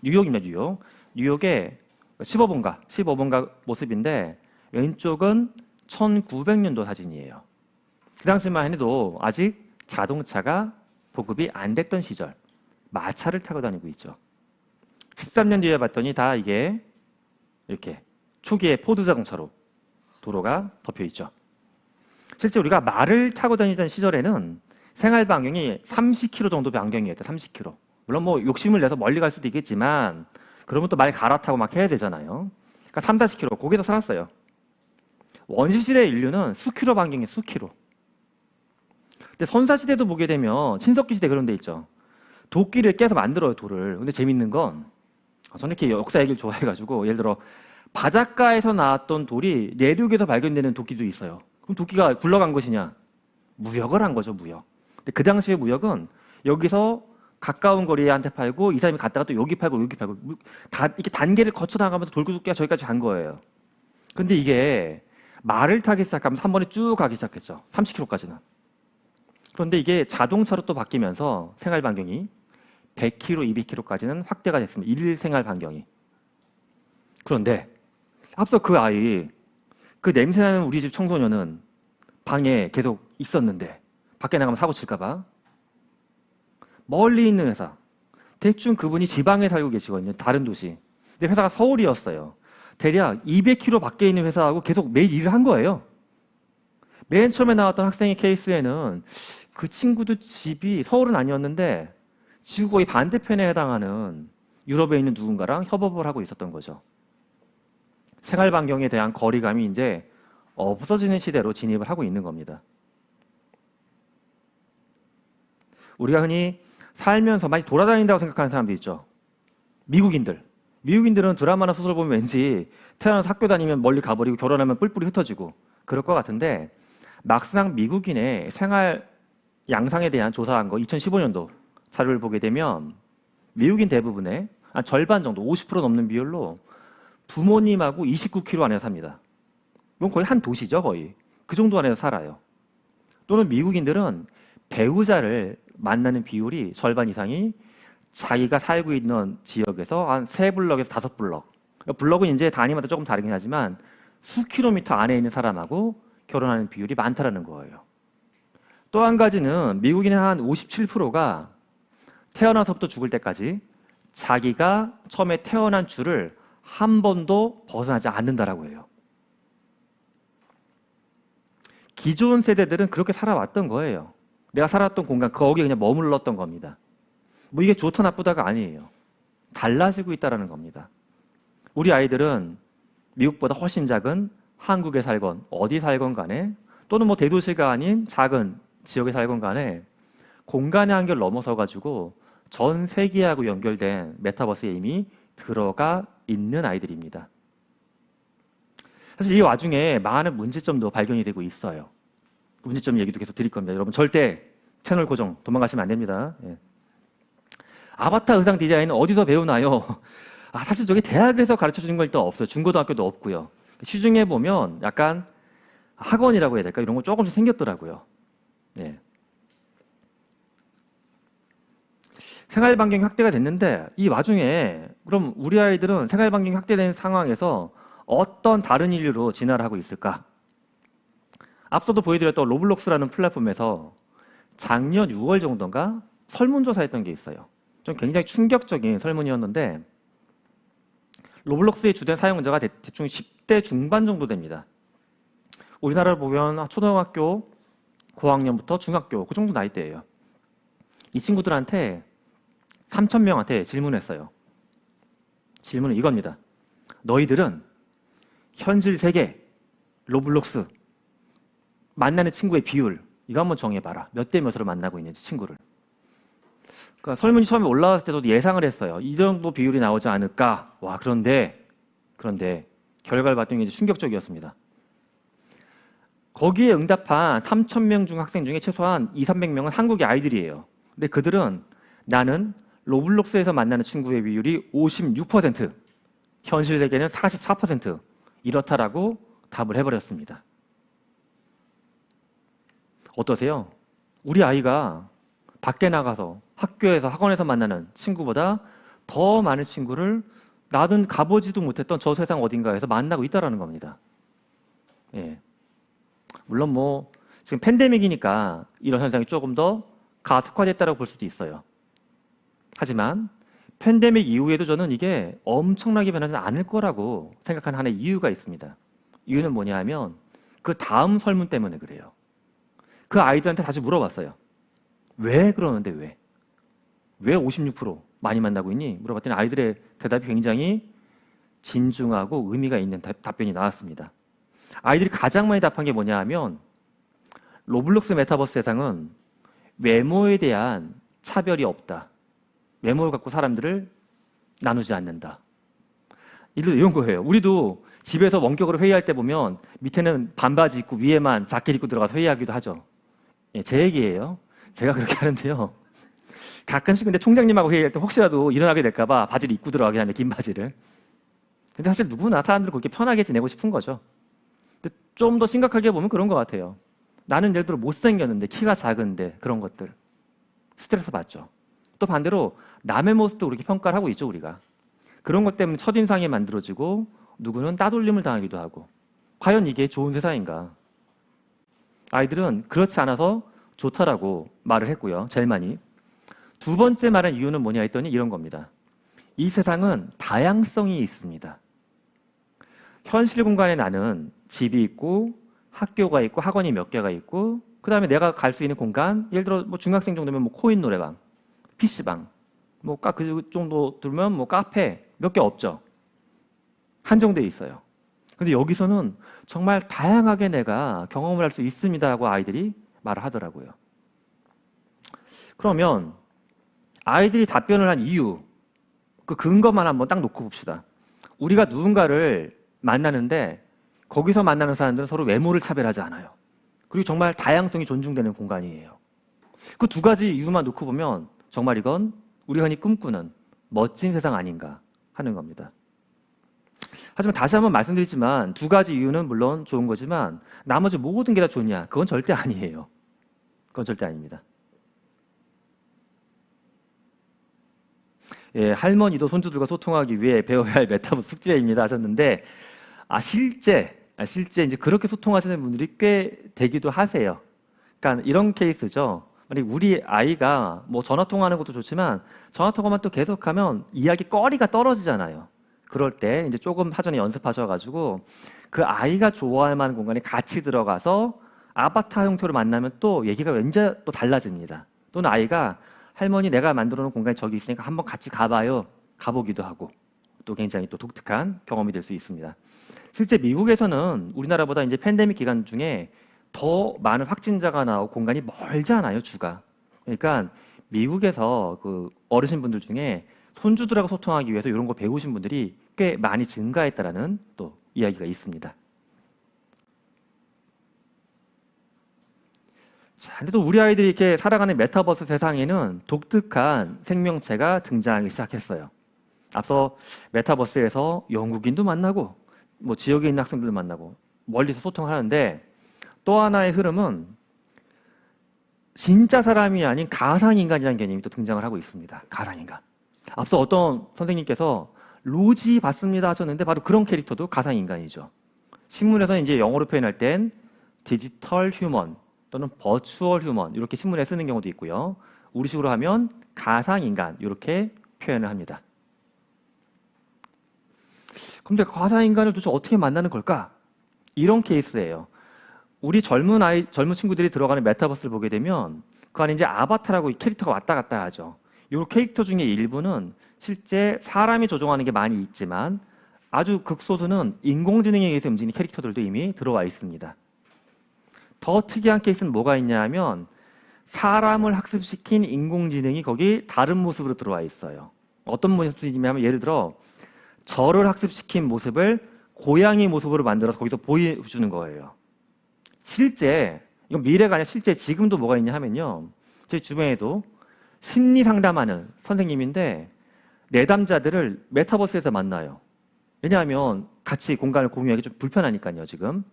뉴욕입니다, 뉴욕. 뉴욕의 15번가 모습인데, 왼쪽은 1900년도 사진이에요. 그 당시만 해도 아직 자동차가 보급이 안 됐던 시절 마차를 타고 다니고 있죠. 13년 뒤에 봤더니 다 이게 이렇게 초기에 포드 자동차로 도로가 덮여 있죠. 실제 우리가 말을 타고 다니던 시절에는 생활 반경이 30km 정도 반경이었죠. 30km. 물론 뭐 욕심을 내서 멀리 갈 수도 있겠지만 그러면 또 말 갈아타고 막 해야 되잖아요. 그러니까 3, 40km 거기서 살았어요. 원시시대 인류는 수킬로 반경이 수킬로. 근데 선사시대도 보게 되면 신석기 시대 그런 데 있죠. 도끼를 깨서 만들어요, 돌을. 근데 재밌는 건 저는 이렇게 역사 얘기를 좋아해가지고 예를 들어 바닷가에서 나왔던 돌이 내륙에서 발견되는 도끼도 있어요. 그럼 도끼가 굴러간 것이냐? 무역을 한 거죠, 무역. 근데 그 당시의 무역은 여기서 가까운 거리에 한테 팔고 이 사람이 갔다가 또 여기 팔고 여기 팔고 다 이렇게 단계를 거쳐 나가면서 돌고도끼가 저기까지 간 거예요. 근데 이게 말을 타기 시작하면서 한 번에 쭉 가기 시작했죠. 30km까지는. 그런데 이게 자동차로 또 바뀌면서 생활 반경이 100km, 200km까지는 확대가 됐습니다. 일일 생활 반경이. 그런데 앞서 그 아이, 그 냄새나는 우리 집 청소년은 방에 계속 있었는데 밖에 나가면 사고 칠까 봐 멀리 있는 회사, 대충 그분이 지방에 살고 계시거든요. 다른 도시. 근데 회사가 서울이었어요. 대략 200km 밖에 있는 회사하고 계속 매일 일을 한 거예요. 맨 처음에 나왔던 학생의 케이스에는 그 친구도 집이 서울은 아니었는데 지구 거의 반대편에 해당하는 유럽에 있는 누군가랑 협업을 하고 있었던 거죠. 생활 반경에 대한 거리감이 이제 없어지는 시대로 진입을 하고 있는 겁니다. 우리가 흔히 살면서 많이 돌아다닌다고 생각하는 사람들 있죠. 미국인들은 드라마나 소설 보면 왠지 태어나서 학교 다니면 멀리 가버리고 결혼하면 뿔뿔이 흩어지고 그럴 것 같은데 막상 미국인의 생활 양상에 대한 조사한 거 2015년도 자료를 보게 되면 미국인 대부분의 한 절반 정도 50% 넘는 비율로 부모님하고 29km 안에 삽니다. 이건 거의 한 도시죠, 거의. 그 정도 안에서 살아요. 또는 미국인들은 배우자를 만나는 비율이 절반 이상이 자기가 살고 있는 지역에서 한 3블럭에서 5블럭. 블럭은 이제 단위마다 조금 다르긴 하지만 수 킬로미터 안에 있는 사람하고 결혼하는 비율이 많다라는 거예요. 또 한 가지는 미국인의 한 57%가 태어나서부터 죽을 때까지 자기가 처음에 태어난 줄을 한 번도 벗어나지 않는다라고 해요. 기존 세대들은 그렇게 살아왔던 거예요. 내가 살았던 공간, 거기에 그냥 머물렀던 겁니다. 뭐 이게 좋다 나쁘다가 아니에요. 달라지고 있다는 겁니다. 우리 아이들은 미국보다 훨씬 작은 한국에 살건 어디 살건 간에 또는 뭐 대도시가 아닌 작은 지역에 살건 간에 공간의 한계를 넘어서 가지고 전 세계하고 연결된 메타버스에 이미 들어가 있는 아이들입니다. 사실 이 와중에 많은 문제점도 발견이 되고 있어요. 그 문제점 얘기도 계속 드릴 겁니다. 여러분 절대 채널 고정 도망가시면 안 됩니다. 예. 아바타 의상 디자인은 어디서 배우나요? 사실 저기 대학에서 가르쳐주는 건 일단 없어요. 중고등학교도 없고요. 시중에 보면 약간 학원이라고 해야 될까? 이런 거 조금씩 생겼더라고요. 예. 생활 반경이 확대가 됐는데 이 와중에 그럼 우리 아이들은 생활 반경이 확대된 상황에서 어떤 다른 인류로 진화를 하고 있을까? 앞서도 보여드렸던 로블록스라는 플랫폼에서 작년 6월 정도인가 설문조사했던 게 있어요. 좀 굉장히 충격적인 설문이었는데 로블록스의 주된 사용자가 대충 10대 중반 정도 됩니다. 우리나라를 보면 초등학교 고학년부터 중학교 그 정도 나이대예요. 이 친구들한테 3,000명한테 질문했어요. 질문은 이겁니다. 너희들은 현실 세계, 로블록스 만나는 친구의 비율 이거 한번 정해봐라. 몇 대 몇으로 만나고 있는지 친구를. 그러니까 설문이 처음에 올라왔을 때도 예상을 했어요. 이 정도 비율이 나오지 않을까. 와 그런데 결과를 봤더니 이제 충격적이었습니다. 거기에 응답한 3,000명 중 학생 중에 최소한 200~300명은 한국의 아이들이에요. 근데 그들은 나는 로블록스에서 만나는 친구의 비율이 56%, 현실 세계는 44% 이렇다라고 답을 해버렸습니다. 어떠세요? 우리 아이가 밖에 나가서 학교에서 학원에서 만나는 친구보다 더 많은 친구를 나는 가보지도 못했던 저 세상 어딘가에서 만나고 있다라는 겁니다. 예. 물론 뭐 지금 팬데믹이니까 이런 현상이 조금 더 가속화됐다고 볼 수도 있어요. 하지만 팬데믹 이후에도 저는 이게 엄청나게 변하지 않을 거라고 생각하는 하나의 이유가 있습니다. 이유는 뭐냐 하면 그 다음 설문 때문에 그래요. 그 아이들한테 다시 물어봤어요. 왜 그러는데 왜? 왜 56% 많이 만나고 있니? 물어봤더니 아이들의 대답이 굉장히 진중하고 의미가 있는 답변이 나왔습니다. 아이들이 가장 많이 답한 게 뭐냐 하면 로블록스 메타버스 세상은 외모에 대한 차별이 없다. 외모를 갖고 사람들을 나누지 않는다. 이런 거예요. 우리도 집에서 원격으로 회의할 때 보면 밑에는 반바지 입고 위에만 자켓 입고 들어가서 회의하기도 하죠. 예, 제 얘기예요. 제가 그렇게 하는데요. 가끔씩 근데 총장님하고 회의할 때 혹시라도 일어나게 될까봐 바지를 입고 들어가긴 하는데 긴 바지를. 근데 사실 누구나 사람들은 그렇게 편하게 지내고 싶은 거죠. 근데 좀 더 심각하게 보면 그런 것 같아요. 나는 예를 들어 못생겼는데 키가 작은데 그런 것들 스트레스 받죠. 또 반대로 남의 모습도 그렇게 평가를 하고 있죠, 우리가. 그런 것 때문에 첫인상이 만들어지고 누구는 따돌림을 당하기도 하고. 과연 이게 좋은 세상인가? 아이들은 그렇지 않아서 좋다라고 말을 했고요, 제일 많이. 두 번째 말한 이유는 뭐냐 했더니 이런 겁니다. 이 세상은 다양성이 있습니다. 현실 공간에 나는 집이 있고 학교가 있고 학원이 몇 개가 있고 그 다음에 내가 갈 수 있는 공간, 예를 들어 뭐 중학생 정도면 뭐 코인 노래방, PC방, 뭐 그 정도 들면 뭐 카페 몇 개 없죠. 한정돼 있어요. 근데 여기서는 정말 다양하게 내가 경험을 할 수 있습니다라고 아이들이 말을 하더라고요. 그러면 아이들이 답변을 한 이유, 그 근거만 한번 딱 놓고 봅시다. 우리가 누군가를 만나는데 거기서 만나는 사람들은 서로 외모를 차별하지 않아요. 그리고 정말 다양성이 존중되는 공간이에요. 그 두 가지 이유만 놓고 보면 정말 이건 우리가 흔히 꿈꾸는 멋진 세상 아닌가 하는 겁니다. 하지만 다시 한번 말씀드리지만 두 가지 이유는 물론 좋은 거지만 나머지 모든 게 다 좋냐? 그건 절대 아니에요. 그건 절대 아닙니다. 예, 할머니도 손주들과 소통하기 위해 배워야 할 메타버스 숙제입니다 하셨는데 실제 이제 그렇게 소통하시는 분들이 꽤 되기도 하세요. 그러니까 이런 케이스죠. 만약 우리 아이가 뭐 전화 통화하는 것도 좋지만 전화 통화만 또 계속하면 이야기 거리가 떨어지잖아요. 그럴 때 이제 조금 사전에 연습하셔가지고 그 아이가 좋아할 만한 공간에 같이 들어가서 아바타 형태로 만나면 또 얘기가 왠지 또 달라집니다. 또는 아이가 할머니 내가 만들어 놓은 공간이 저기 있으니까 한번 같이 가봐요. 가보기도 하고 또 굉장히 또 독특한 경험이 될 수 있습니다. 실제 미국에서는 우리나라보다 이제 팬데믹 기간 중에 더 많은 확진자가 나오고 공간이 멀지 않아요, 주가. 그러니까 미국에서 그 어르신분들 중에 손주들하고 소통하기 위해서 이런 거 배우신 분들이 꽤 많이 증가했다라는 또 이야기가 있습니다. 자, 근데 또 우리 아이들이 이렇게 살아가는 메타버스 세상에는 독특한 생명체가 등장하기 시작했어요. 앞서 메타버스에서 영국인도 만나고 뭐 지역에 있는 학생들도 만나고 멀리서 소통을 하는데 또 하나의 흐름은 진짜 사람이 아닌 가상인간이라는 개념이 또 등장을 하고 있습니다. 가상인간. 앞서 어떤 선생님께서 로지 봤습니다 하셨는데 바로 그런 캐릭터도 가상인간이죠. 신문에서 이제 영어로 표현할 땐 디지털 휴먼 또는 버추얼 휴먼 이렇게 신문에 쓰는 경우도 있고요. 우리식으로 하면 가상인간 이렇게 표현을 합니다. 그런데 가상인간을 도대체 어떻게 만나는 걸까? 이런 케이스예요. 우리 젊은 친구들이 들어가는 메타버스를 보게 되면 그 안에 이제 아바타라고 이 캐릭터가 왔다 갔다 하죠. 이 캐릭터 중에 일부는 실제 사람이 조종하는 게 많이 있지만 아주 극소수는 인공지능에 의해서 움직이는 캐릭터들도 이미 들어와 있습니다. 더 특이한 케이스는 뭐가 있냐 하면 사람을 학습시킨 인공지능이 거기 다른 모습으로 들어와 있어요. 어떤 모습이냐면 예를 들어 저를 학습시킨 모습을 고양이 모습으로 만들어서 거기서 보여주는 거예요. 실제 이건 미래가 아니라 실제 지금도 뭐가 있냐 하면요. 제 주변에도 심리 상담하는 선생님인데 내담자들을 메타버스에서 만나요. 왜냐하면 같이 공간을 공유하기 좀 불편하니까요, 지금.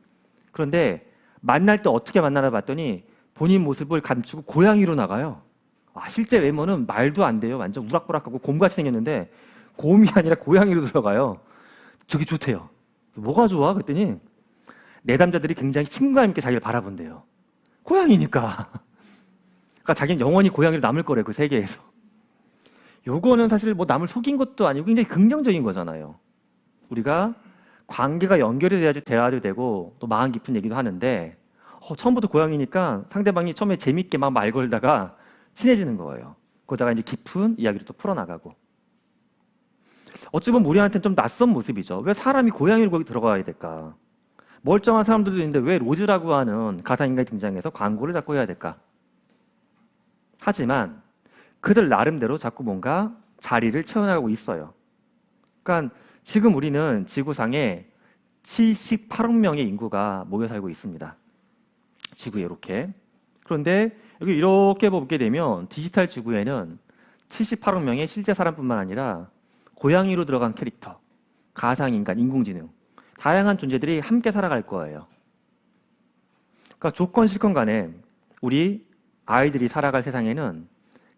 그런데 만날 때 어떻게 만나나 봤더니 본인 모습을 감추고 고양이로 나가요. 실제 외모는 말도 안 돼요. 완전 우락부락하고 곰같이 생겼는데 곰이 아니라 고양이로 들어가요. 저기 좋대요. 뭐가 좋아? 그랬더니 내담자들이 굉장히 친근감 있게 자기를 바라본대요. 고양이니까. 그러니까 자기는 영원히 고양이로 남을 거래, 그 세계에서. 요거는 사실 뭐 남을 속인 것도 아니고 굉장히 긍정적인 거잖아요. 우리가 관계가 연결이 돼야지 대화도 되고 또 마음 깊은 얘기도 하는데 처음부터 고양이니까 상대방이 처음에 재밌게 막 말 걸다가 친해지는 거예요. 그러다가 이제 깊은 이야기를 또 풀어나가고. 어찌 보면 우리한테는 좀 낯선 모습이죠. 왜 사람이 고양이로 거기 들어가야 될까? 멀쩡한 사람들도 있는데 왜 로즈라고 하는 가상인간이 등장해서 광고를 자꾸 해야 될까? 하지만 그들 나름대로 자꾸 뭔가 자리를 채워나가고 있어요. 그러니까 지금 우리는 지구상에 78억 명의 인구가 모여 살고 있습니다. 지구에 이렇게. 그런데 여기 이렇게 보게 되면 디지털 지구에는 78억 명의 실제 사람뿐만 아니라 고양이로 들어간 캐릭터, 가상인간, 인공지능, 다양한 존재들이 함께 살아갈 거예요. 그러니까 조건 실건 간에 우리 아이들이 살아갈 세상에는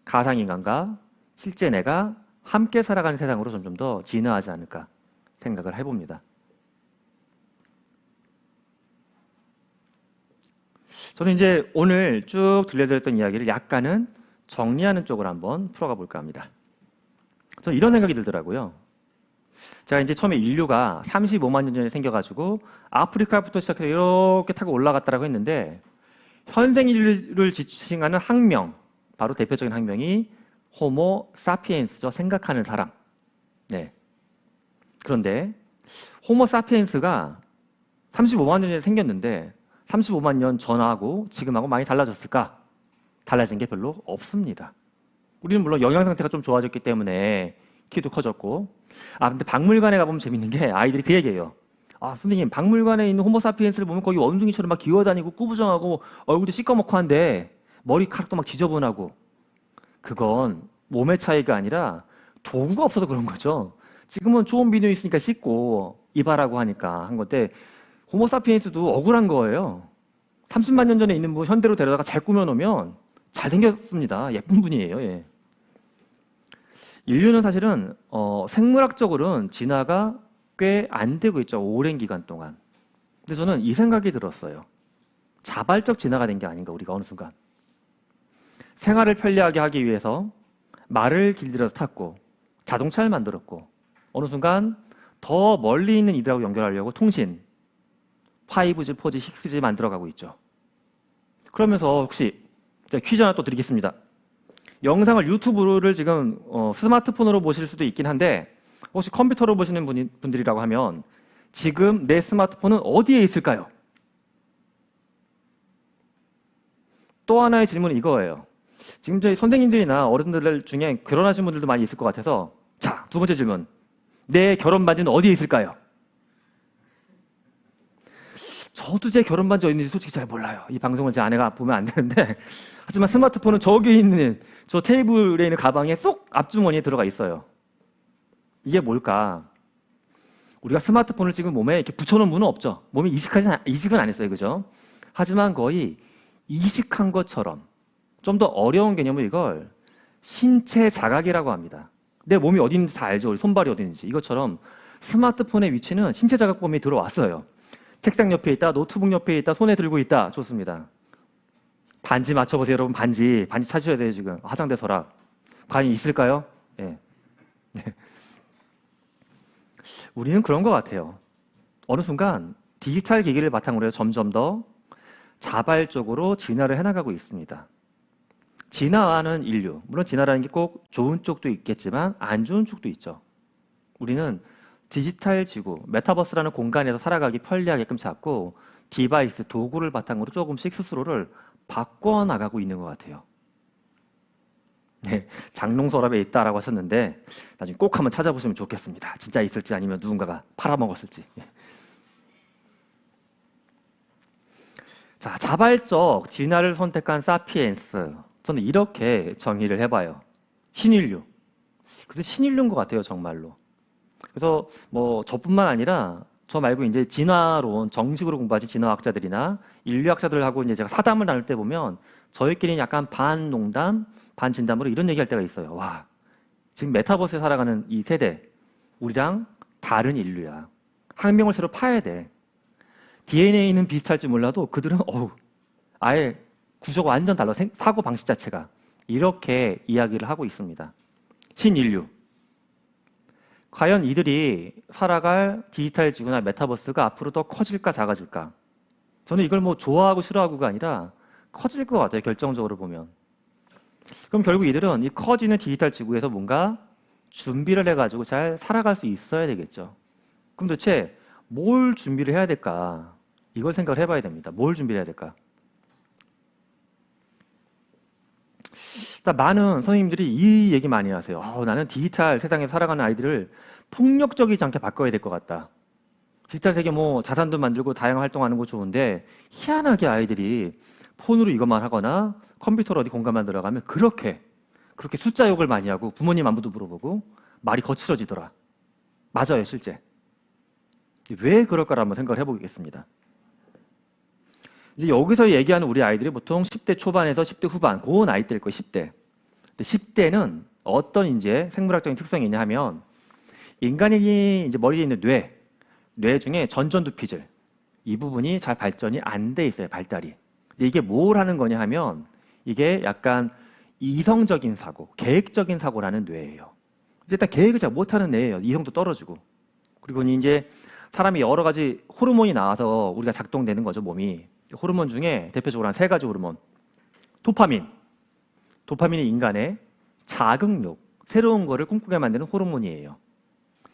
가상인간과 실제 내가 함께 살아가는 세상으로 점점 더 진화하지 않을까 생각을 해봅니다. 저는 이제 오늘 쭉 들려드렸던 이야기를 약간은 정리하는 쪽으로 한번 풀어가 볼까 합니다. 저는 이런 생각이 들더라고요. 제가 이제 처음에 인류가 35만 년 전에 생겨가지고 아프리카부터 시작해서 이렇게 타고 올라갔다라고 했는데 현생 인류를 지칭하는 학명, 바로 대표적인 학명이 호모 사피엔스죠. 생각하는 사람. 네. 그런데 호모 사피엔스가 35만 년 전에 생겼는데 35만 년 전하고 지금하고 많이 달라졌을까? 달라진 게 별로 없습니다. 우리는 물론 영양 상태가 좀 좋아졌기 때문에 키도 커졌고, 근데 박물관에 가보면 재밌는 게 아이들이 그 얘기예요. 선생님, 박물관에 있는 호모사피엔스를 보면 거기 원숭이처럼 막 기어다니고 꾸부정하고 얼굴도 시꺼멓고 한데 머리카락도 막 지저분하고. 그건 몸의 차이가 아니라 도구가 없어서 그런 거죠. 지금은 좋은 비누 있으니까 씻고 이발하고 하니까 한 건데 호모사피엔스도 억울한 거예요. 30만 년 전에 있는 분 현대로 데려다가 잘 꾸며놓으면 잘생겼습니다. 예쁜 분이에요. 예. 인류는 사실은 생물학적으로는 진화가 꽤 안 되고 있죠. 오랜 기간 동안. 근데 저는 이 생각이 들었어요. 자발적 진화가 된 게 아닌가, 우리가 어느 순간. 생활을 편리하게 하기 위해서 말을 길들여서 탔고 자동차를 만들었고 어느 순간 더 멀리 있는 이들하고 연결하려고 통신 5G, 4G, 6G 만들어가고 있죠. 그러면서 혹시 제가 퀴즈 하나 또 드리겠습니다. 영상을 유튜브를 지금 스마트폰으로 보실 수도 있긴 한데 혹시 컴퓨터로 보시는 분들이라고 하면 지금 내 스마트폰은 어디에 있을까요? 또 하나의 질문은 이거예요. 지금 저희 선생님들이나 어른들 중에 결혼하신 분들도 많이 있을 것 같아서 자, 두 번째 질문. 내 결혼 반지는 어디에 있을까요? 저도 제 결혼 반지 어디 있는지 솔직히 잘 몰라요. 이 방송을 제 아내가 보면 안 되는데 하지만 스마트폰은 저기 있는 저 테이블에 있는 가방에 쏙 앞주머니에 들어가 있어요. 이게 뭘까? 우리가 스마트폰을 지금 몸에 이렇게 붙여놓은 분은 없죠. 몸이 이식은 안 했어요. 그죠? 하지만 거의 이식한 것처럼 좀 더 어려운 개념을 이걸 신체 자각이라고 합니다. 내 몸이 어디 있는지 다 알죠. 우리 손발이 어디 있는지. 이것처럼 스마트폰의 위치는 신체 자각 범위에 들어왔어요. 책상 옆에 있다, 노트북 옆에 있다, 손에 들고 있다. 좋습니다. 반지 맞춰보세요, 여러분. 반지 찾으셔야 돼요, 지금. 화장대 서랍. 과연 있을까요? 예. 네. 우리는 그런 것 같아요. 어느 순간 디지털 기기를 바탕으로 해서 점점 더 자발적으로 진화를 해나가고 있습니다. 진화하는 인류. 물론 진화라는 게 꼭 좋은 쪽도 있겠지만 안 좋은 쪽도 있죠. 우리는 디지털 지구, 메타버스라는 공간에서 살아가기 편리하게끔 자꾸 디바이스, 도구를 바탕으로 조금씩 스스로를 바꿔나가고 있는 것 같아요. 네, 장롱 서랍에 있다라고 하셨는데 나중에 꼭 한번 찾아보시면 좋겠습니다. 진짜 있을지 아니면 누군가가 팔아먹었을지. 자, 자발적 진화를 선택한 사피엔스. 저는 이렇게 정의를 해봐요. 신인류. 근데 신인류인 것 같아요, 정말로. 그래서 뭐 저뿐만 아니라 저 말고 이제 진화론 정식으로 공부하신 진화학자들이나 인류학자들하고 이제 제가 사담을 나눌 때 보면 저희끼리는 약간 반 농담, 반 진담으로 이런 얘기할 때가 있어요. 와, 지금 메타버스에 살아가는 이 세대, 우리랑 다른 인류야. 학명을 새로 파야 돼. DNA는 비슷할지 몰라도 그들은 아예 구조가 완전 달라. 사고 방식 자체가. 이렇게 이야기를 하고 있습니다. 신인류. 과연 이들이 살아갈 디지털 지구나 메타버스가 앞으로 더 커질까 작아질까? 저는 이걸 뭐 좋아하고 싫어하고가 아니라 커질 것 같아요. 결정적으로 보면. 그럼 결국 이들은 이 커지는 디지털 지구에서 뭔가 준비를 해가지고 잘 살아갈 수 있어야 되겠죠. 그럼 도대체 뭘 준비를 해야 될까? 이걸 생각을 해봐야 됩니다. 뭘 준비를 해야 될까? 많은 선생님들이 이 얘기 많이 하세요. 나는 디지털 세상에 살아가는 아이들을 폭력적이지 않게 바꿔야 될 것 같다. 디지털 세계 뭐 자산도 만들고 다양한 활동하는 거 좋은데 희한하게 아이들이 폰으로 이것만 하거나 컴퓨터로 어디 공간만 들어가면 그렇게 숫자 욕을 많이 하고 부모님 안부도 물어보고 말이 거칠어지더라. 맞아요, 실제. 왜 그럴까를 한번 생각을 해보겠습니다. 이제 여기서 얘기하는 우리 아이들이 보통 10대 초반에서 10대 후반, 그 나이대일 거예요, 10대. 근데 10대는 어떤 이제 생물학적인 특성이 있냐 하면 인간이 이제 머리에 있는 뇌 중에 전전두피질, 이 부분이 잘 발전이 안 돼 있어요, 발달이. 근데 이게 뭘 하는 거냐 하면 이게 약간 이성적인 사고, 계획적인 사고라는 뇌예요. 일단 계획을 잘 못하는 뇌예요. 이성도 떨어지고. 그리고 이제 사람이 여러 가지 호르몬이 나와서 우리가 작동되는 거죠, 몸이. 호르몬 중에 대표적으로 한 3가지 호르몬. 도파민이 인간의 자극욕, 새로운 거를 꿈꾸게 만드는 호르몬이에요.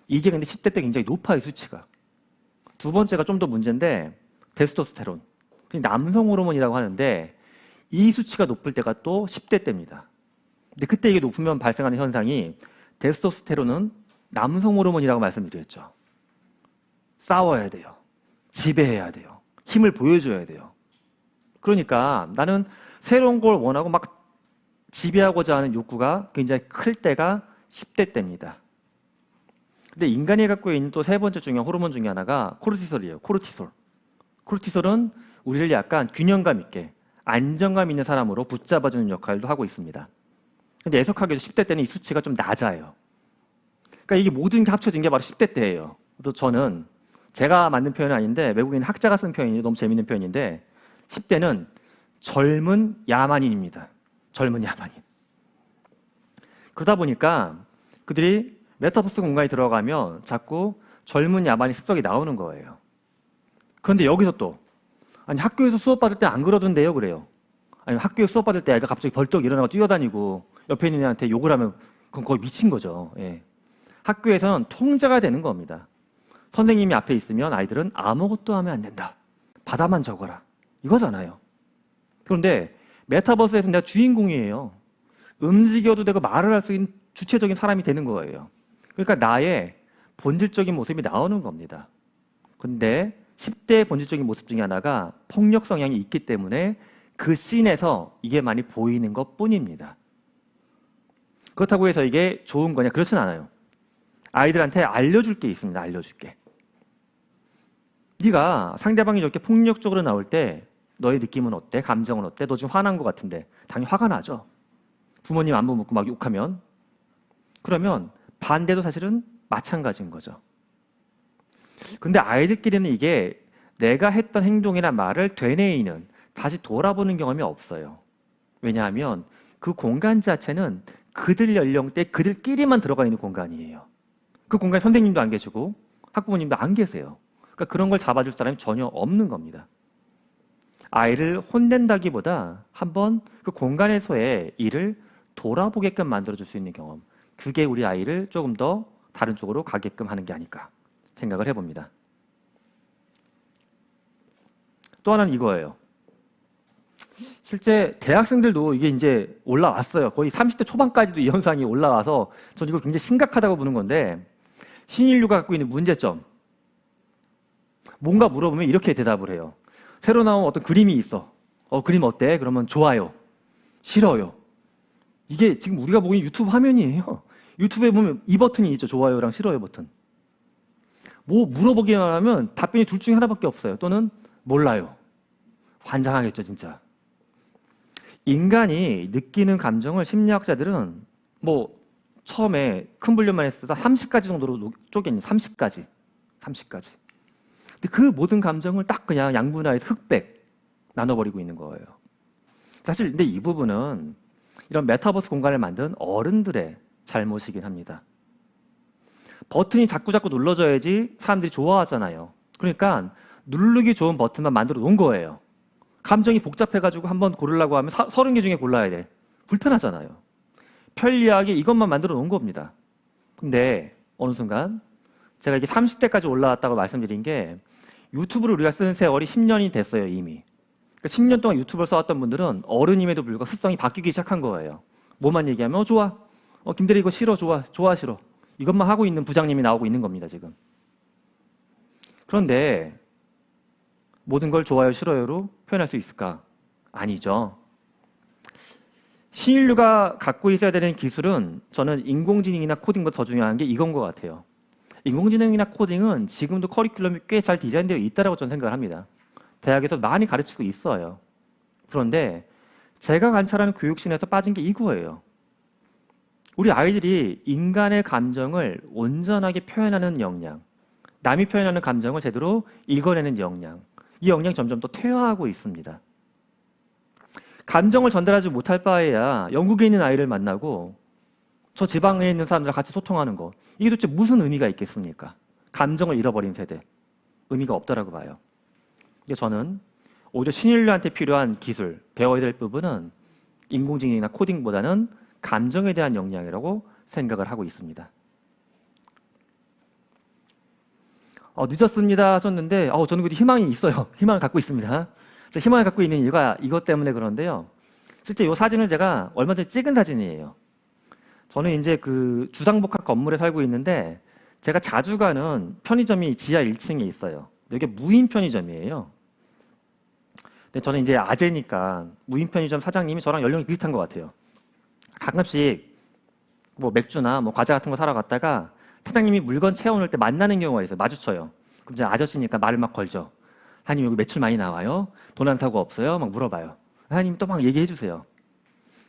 이게 근데 10대 때 굉장히 높아요, 수치가. 두 번째가 좀 더 문제인데 테스토스테론. 남성 호르몬이라고 하는데 이 수치가 높을 때가 또 10대 때입니다. 근데 그때 이게 높으면 발생하는 현상이 테스토스테론은 남성 호르몬이라고 말씀드렸죠. 싸워야 돼요. 지배해야 돼요. 힘을 보여줘야 돼요. 그러니까 나는 새로운 걸 원하고 막 지배하고자 하는 욕구가 굉장히 클 때가 10대 때입니다. 근데 인간이 갖고 있는 또 3번째 중요한 호르몬 중에 하나가 코르티솔이에요. 코르티솔은 우리를 약간 균형감 있게 안정감 있는 사람으로 붙잡아주는 역할도 하고 있습니다. 근데 애석하게도 10대 때는 이 수치가 좀 낮아요. 그러니까 이게 모든 게 합쳐진 게 바로 10대 때예요. 그래서 저는 제가 만든 표현은 아닌데 외국인 학자가 쓴 표현이 너무 재밌는 표현인데 10대는 젊은 야만인입니다. 젊은 야만인. 그러다 보니까 그들이 메타버스 공간에 들어가면 자꾸 젊은 야만인 습성이 나오는 거예요. 그런데 여기서 또 아니 학교에서 수업 받을 때 안 그러던데요, 그래요. 아니 학교에서 수업 받을 때 애가 갑자기 벌떡 일어나고 뛰어다니고 옆에 있는 애한테 욕을 하면 그건 거의 미친 거죠. 예. 학교에서는 통제가 되는 겁니다. 선생님이 앞에 있으면 아이들은 아무것도 하면 안 된다. 받아만 적어라. 이거잖아요. 그런데 메타버스에서 내가 주인공이에요. 움직여도 되고 말을 할 수 있는 주체적인 사람이 되는 거예요. 그러니까 나의 본질적인 모습이 나오는 겁니다. 근데 10대의 본질적인 모습 중에 하나가 폭력 성향이 있기 때문에 그 씬에서 이게 많이 보이는 것 뿐입니다. 그렇다고 해서 이게 좋은 거냐? 그렇진 않아요. 아이들한테 알려줄 게 있습니다. 알려줄게. 네가 상대방이 저렇게 폭력적으로 나올 때 너의 느낌은 어때? 감정은 어때? 너 지금 화난 것 같은데 당연히 화가 나죠. 부모님 안부 묻고 막 욕하면. 그러면 반대도 사실은 마찬가지인 거죠. 근데 아이들끼리는 이게 내가 했던 행동이나 말을 되뇌이는, 다시 돌아보는 경험이 없어요. 왜냐하면 그 공간 자체는 그들 연령대 그들끼리만 들어가 있는 공간이에요. 그 공간에 선생님도 안 계시고 학부모님도 안 계세요. 그러니까 그런 걸 잡아줄 사람이 전혀 없는 겁니다. 아이를 혼낸다기보다 한번 그 공간에서의 일을 돌아보게끔 만들어줄 수 있는 경험, 그게 우리 아이를 조금 더 다른 쪽으로 가게끔 하는 게 아닐까 생각을 해봅니다. 또 하나는 이거예요. 실제 대학생들도 이게 이제 올라왔어요. 거의 30대 초반까지도 이 현상이 올라와서 저는 이걸 굉장히 심각하다고 보는 건데, 신인류가 갖고 있는 문제점, 뭔가 물어보면 이렇게 대답을 해요. 새로 나온 어떤 그림이 있어. 그림 어때? 그러면 좋아요. 싫어요. 이게 지금 우리가 보고 있는 유튜브 화면이에요. 유튜브에 보면 이 버튼이 있죠. 좋아요랑 싫어요 버튼. 뭐 물어보기만 하면 답변이 둘 중에 하나밖에 없어요. 또는 몰라요. 환장하겠죠 진짜. 인간이 느끼는 감정을 심리학자들은 뭐 처음에 큰 분류만 했을 때 30가지 정도로 쪼개니 30가지. 근데 그 모든 감정을 딱 그냥 양분화해서 흑백 나눠버리고 있는 거예요. 사실 근데 이 부분은 이런 메타버스 공간을 만든 어른들의 잘못이긴 합니다. 버튼이 자꾸자꾸 눌러져야지 사람들이 좋아하잖아요. 그러니까 누르기 좋은 버튼만 만들어 놓은 거예요. 감정이 복잡해가지고 한번 고르려고 하면 30개 중에 골라야 돼. 불편하잖아요. 편리하게 이것만 만들어 놓은 겁니다. 근데 어느 순간 제가 이게 30대까지 올라왔다고 말씀드린 게 유튜브를 우리가 쓰는 세월이 10년이 됐어요, 이미. 그러니까 10년 동안 유튜브를 써왔던 분들은 어른임에도 불구하고 습성이 바뀌기 시작한 거예요. 뭐만 얘기하면 좋아. 김대리 이거 싫어, 좋아, 좋아, 싫어. 이것만 하고 있는 부장님이 나오고 있는 겁니다, 지금. 그런데 모든 걸 좋아요, 싫어요로 표현할 수 있을까? 아니죠. 신인류가 갖고 있어야 되는 기술은 저는 인공지능이나 코딩보다 더 중요한 게 이건 것 같아요. 인공지능이나 코딩은 지금도 커리큘럼이 꽤 잘 디자인되어 있다고 저는 생각을 합니다. 대학에서 많이 가르치고 있어요. 그런데 제가 관찰하는 교육신에서 빠진 게 이거예요. 우리 아이들이 인간의 감정을 온전하게 표현하는 역량, 남이 표현하는 감정을 제대로 읽어내는 역량, 이 역량이 점점 더 퇴화하고 있습니다. 감정을 전달하지 못할 바에야 영국에 있는 아이를 만나고 저 지방에 있는 사람들과 같이 소통하는 거, 이게 도대체 무슨 의미가 있겠습니까? 감정을 잃어버린 세대, 의미가 없다라고 봐요. 저는 오히려 신인류한테 필요한 기술, 배워야 될 부분은 인공지능이나 코딩보다는 감정에 대한 역량이라고 생각을 하고 있습니다. 늦었습니다 하셨는데 저는 그래도 희망이 있어요. 희망을 갖고 있습니다. 희망을 갖고 있는 이유가 이것 때문에 그런데요. 실제 이 사진을 제가 얼마 전에 찍은 사진이에요. 저는 이제 그 주상복합 건물에 살고 있는데 제가 자주 가는 편의점이 지하 1층에 있어요. 이게 무인 편의점이에요. 근데 저는 이제 아재니까 무인 편의점 사장님이 저랑 연령이 비슷한 것 같아요. 가끔씩 뭐 맥주나 뭐 과자 같은 거 사러 갔다가 사장님이 물건 채워놓을 때 만나는 경우가 있어요. 마주쳐요. 그럼 이제 아저씨니까 말을 막 걸죠. 사장님 여기 매출 많이 나와요? 돈 안 타고 없어요? 막 물어봐요. 사장님 또 막 얘기해 주세요.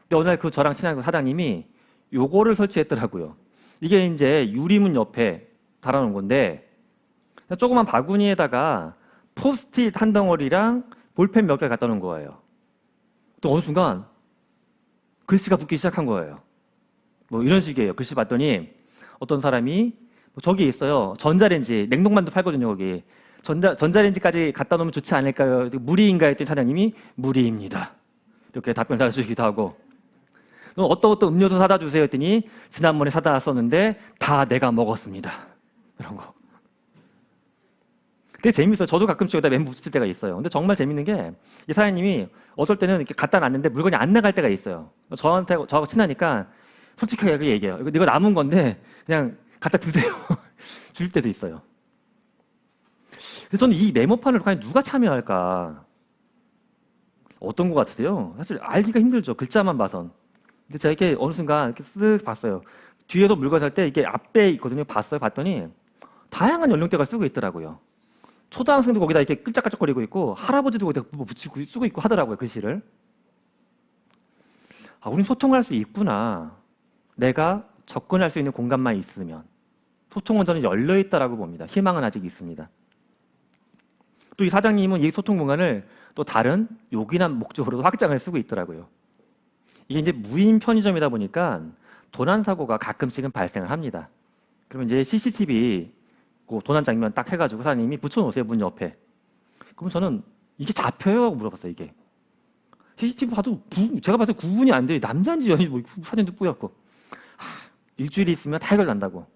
근데 어느 날 그 저랑 친한 그 사장님이 요거를 설치했더라고요. 이게 이제 유리문 옆에 달아놓은 건데 조그만 바구니에다가 포스트잇 한 덩어리랑 볼펜 몇 개 갖다 놓은 거예요. 또 어느 순간 글씨가 붙기 시작한 거예요. 뭐 이런 식이에요. 글씨 봤더니 어떤 사람이 저기 있어요. 전자레인지, 냉동만두 팔거든요, 거기. 전자레인지까지 갖다 놓으면 좋지 않을까요? 무리인가 했더니 사장님이 무리입니다. 이렇게 답변 달아주기도 하고. 어떤 음료수 사다 주세요 했더니 지난번에 사다 왔었는데 다 내가 먹었습니다. 이런 거. 되게 재밌어요. 저도 가끔씩 여기다 멘트 붙일 때가 있어요. 근데 정말 재밌는 게 이 사장님이 어떨 때는 이렇게 갖다 놨는데 물건이 안 나갈 때가 있어요. 저하고 친하니까 솔직하게 얘기해요. 이거 남은 건데 그냥 갖다 드세요. 줄 때도 있어요. 그래서 저는 이 메모판을 과연 누가 참여할까? 어떤 것 같으세요? 사실 알기가 힘들죠. 글자만 봐선. 근데 제가 이렇게 어느 순간 이렇게 쓱 봤어요. 뒤에서 물건 살 때 이게 앞에 있거든요. 봤더니 다양한 연령대가 쓰고 있더라고요. 초등학생도 거기다 이렇게 끌짝끌짝거리고 있고 할아버지도 거기다 뭐 붙이고 쓰고 있고 하더라고요. 글씨를. 우린 소통할 수 있구나. 내가 접근할 수 있는 공간만 있으면 소통은 저는 열려 있다라고 봅니다. 희망은 아직 있습니다. 또 이 사장님은 이 소통 공간을 또 다른 요긴한 목적으로도 확장을 쓰고 있더라고요. 이게 이제 무인 편의점이다 보니까 도난 사고가 가끔씩은 발생을 합니다. 그러면 이제 CCTV 도난 장면 딱 해가지고 사장님이 붙여놓으세요, 문 옆에. 그럼 저는 이게 잡혀요? 하고 물어봤어요, 이게. CCTV 봐도 제가 봐서 구분이 안 돼요. 남자인지 여인지 뭐 사진도 뿌옇고. 일주일이 있으면 다 해결난다고.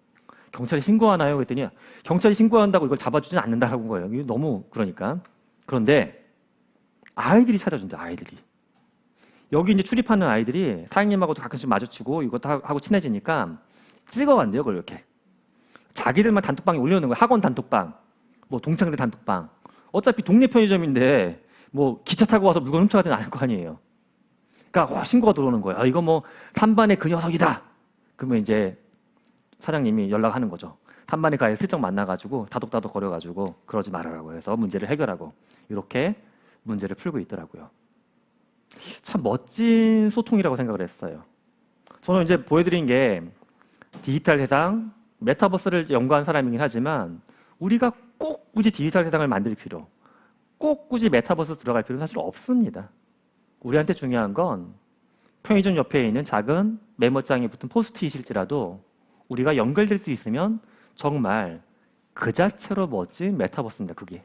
경찰에 신고하나요? 그랬더니 경찰이 신고한다고 이걸 잡아주진 않는다라고 거예요. 이게 너무 그러니까. 그런데 아이들이 찾아준다, 아이들이. 여기 이제 출입하는 아이들이 사장님하고도 가끔씩 마주치고 이것도 하고 친해지니까 찍어간대요, 그걸 이렇게. 자기들만 단톡방에 올려놓는 거예요. 학원 단톡방, 뭐 동창들 단톡방. 어차피 동네 편의점인데 뭐 기차 타고 와서 물건 훔쳐가지는 않을 거 아니에요. 그러니까 신고가 들어오는 거예요. 이거 뭐 3반의 그 녀석이다. 그러면 이제 사장님이 연락하는 거죠. 3반의 그 아이를 슬쩍 만나가지고 다독다독 거려가지고 그러지 말아라고 해서 문제를 해결하고 이렇게 문제를 풀고 있더라고요. 참 멋진 소통이라고 생각을 했어요. 저는 이제 보여드린 게 디지털 세상, 메타버스를 연구한 사람이긴 하지만 우리가 꼭 굳이 디지털 세상을 만들 필요, 꼭 굳이 메타버스 들어갈 필요는 사실 없습니다. 우리한테 중요한 건 편의점 옆에 있는 작은 메모장에 붙은 포스트잇일지라도 우리가 연결될 수 있으면 정말 그 자체로 멋진 메타버스입니다. 그게.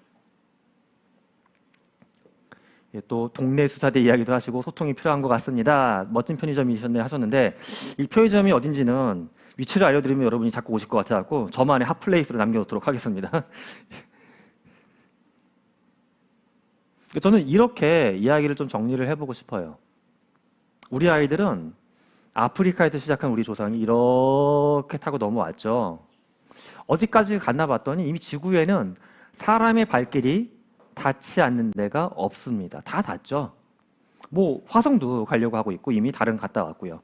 예, 또 동네 수사대 이야기도 하시고 소통이 필요한 것 같습니다. 멋진 편의점이셨네 하셨는데 이 편의점이 어딘지는 위치를 알려드리면 여러분이 자꾸 오실 것 같아서 저만의 핫플레이스로 남겨놓도록 하겠습니다. 저는 이렇게 이야기를 좀 정리를 해보고 싶어요. 우리 아이들은 아프리카에서 시작한 우리 조상이 이렇게 타고 넘어왔죠. 어디까지 갔나 봤더니 이미 지구에는 사람의 발길이 닿지 않는 데가 없습니다. 다 닿죠. 뭐 화성도 가려고 하고 있고 이미 다른 갔다 왔고요.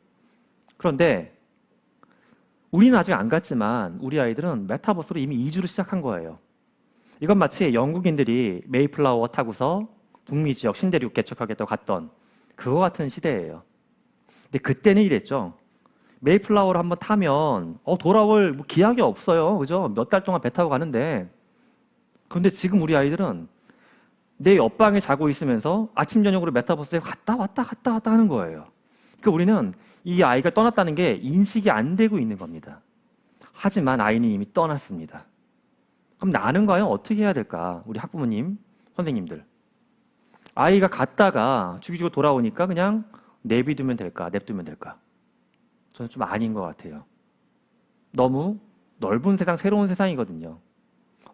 그런데 우리는 아직 안 갔지만 우리 아이들은 메타버스로 이미 이주를 시작한 거예요. 이건 마치 영국인들이 메이플라워 타고서 북미 지역 신대륙 개척하겠다고 갔던 그거 같은 시대예요. 근데 그때는 이랬죠. 메이플라워를 한번 타면 돌아올 뭐 기약이 없어요. 그죠? 몇 달 동안 배 타고 가는데. 그런데 지금 우리 아이들은 내 옆방에 자고 있으면서 아침 저녁으로 메타버스에 갔다 왔다 하는 거예요. 그러니까 우리는 이 아이가 떠났다는 게 인식이 안 되고 있는 겁니다. 하지만 아이는 이미 떠났습니다. 그럼 나는 과연 어떻게 해야 될까? 우리 학부모님, 선생님들. 아이가 갔다가 주기적으로 돌아오니까 그냥 내비두면 될까? 냅두면 될까? 저는 좀 아닌 것 같아요. 너무 넓은 세상, 새로운 세상이거든요.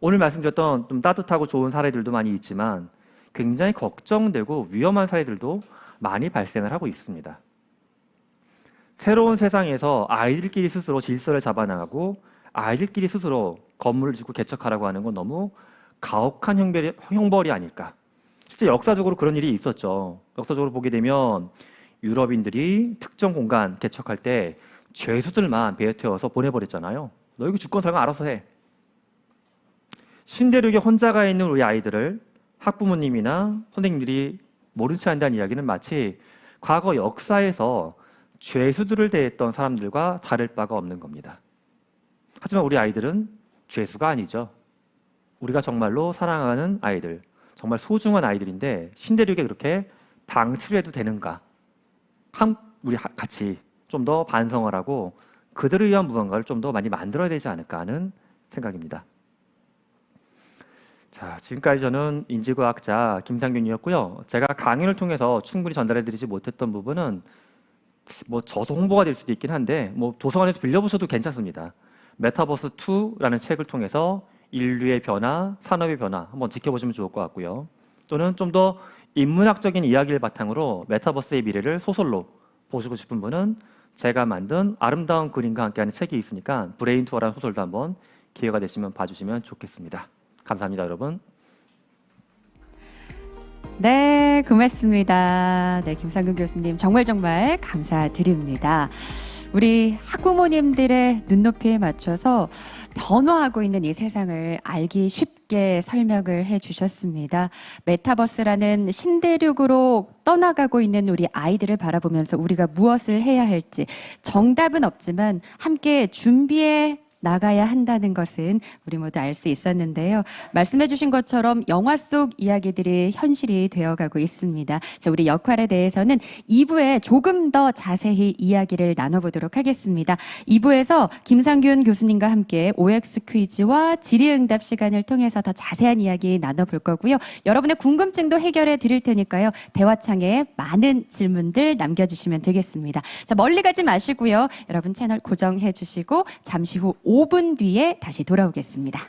오늘 말씀드렸던 좀 따뜻하고 좋은 사례들도 많이 있지만 굉장히 걱정되고 위험한 사례들도 많이 발생을 하고 있습니다. 새로운 세상에서 아이들끼리 스스로 질서를 잡아나가고 아이들끼리 스스로 건물을 짓고 개척하라고 하는 건 너무 가혹한 형벌이 아닐까. 실제 역사적으로 그런 일이 있었죠. 역사적으로 보게 되면 유럽인들이 특정 공간 개척할 때 죄수들만 배에 태워서 보내버렸잖아요. 너 이거 주권 설명 알아서 해. 신대륙에 혼자가 있는 우리 아이들을 학부모님이나 선생님들이 모른 채 한다는 이야기는 마치 과거 역사에서 죄수들을 대했던 사람들과 다를 바가 없는 겁니다. 하지만 우리 아이들은 죄수가 아니죠. 우리가 정말로 사랑하는 아이들, 정말 소중한 아이들인데 신대륙에 그렇게 방치를 해도 되는가? 우리 같이 좀 더 반성을 하고 그들을 위한 무언가를 좀 더 많이 만들어야 되지 않을까 하는 생각입니다. 자, 지금까지 저는 인지과학자 김상균이었고요. 제가 강연을 통해서 충분히 전달해드리지 못했던 부분은 뭐 저도 홍보가 될 수도 있긴 한데 뭐 도서관에서 빌려보셔도 괜찮습니다. 메타버스 2라는 책을 통해서 인류의 변화, 산업의 변화 한번 지켜보시면 좋을 것 같고요. 또는 좀 더 인문학적인 이야기를 바탕으로 메타버스의 미래를 소설로 보시고 싶은 분은 제가 만든 아름다운 그림과 함께하는 책이 있으니까 브레인 투어라는 소설도 한번 기회가 되시면 봐주시면 좋겠습니다. 감사합니다, 여러분. 네, 고맙습니다. 네, 김상균 교수님 정말 감사드립니다. 우리 학부모님들의 눈높이에 맞춰서 변화하고 있는 이 세상을 알기 쉽게 설명을 해주셨습니다. 메타버스라는 신대륙으로 떠나가고 있는 우리 아이들을 바라보면서 우리가 무엇을 해야 할지 정답은 없지만 함께 준비해 나가야 한다는 것은 우리 모두 알 수 있었는데요. 말씀해 주신 것처럼 영화 속 이야기들이 현실이 되어가고 있습니다. 자, 우리 역할에 대해서는 2부에 조금 더 자세히 이야기를 나눠보도록 하겠습니다. 2부에서 김상균 교수님과 함께 OX 퀴즈와 질의응답 시간을 통해서 더 자세한 이야기 나눠볼 거고요. 여러분의 궁금증도 해결해 드릴 테니까요. 대화창에 많은 질문들 남겨주시면 되겠습니다. 자, 멀리 가지 마시고요. 여러분 채널 고정해 주시고 잠시 후 5분 뒤에 다시 돌아오겠습니다.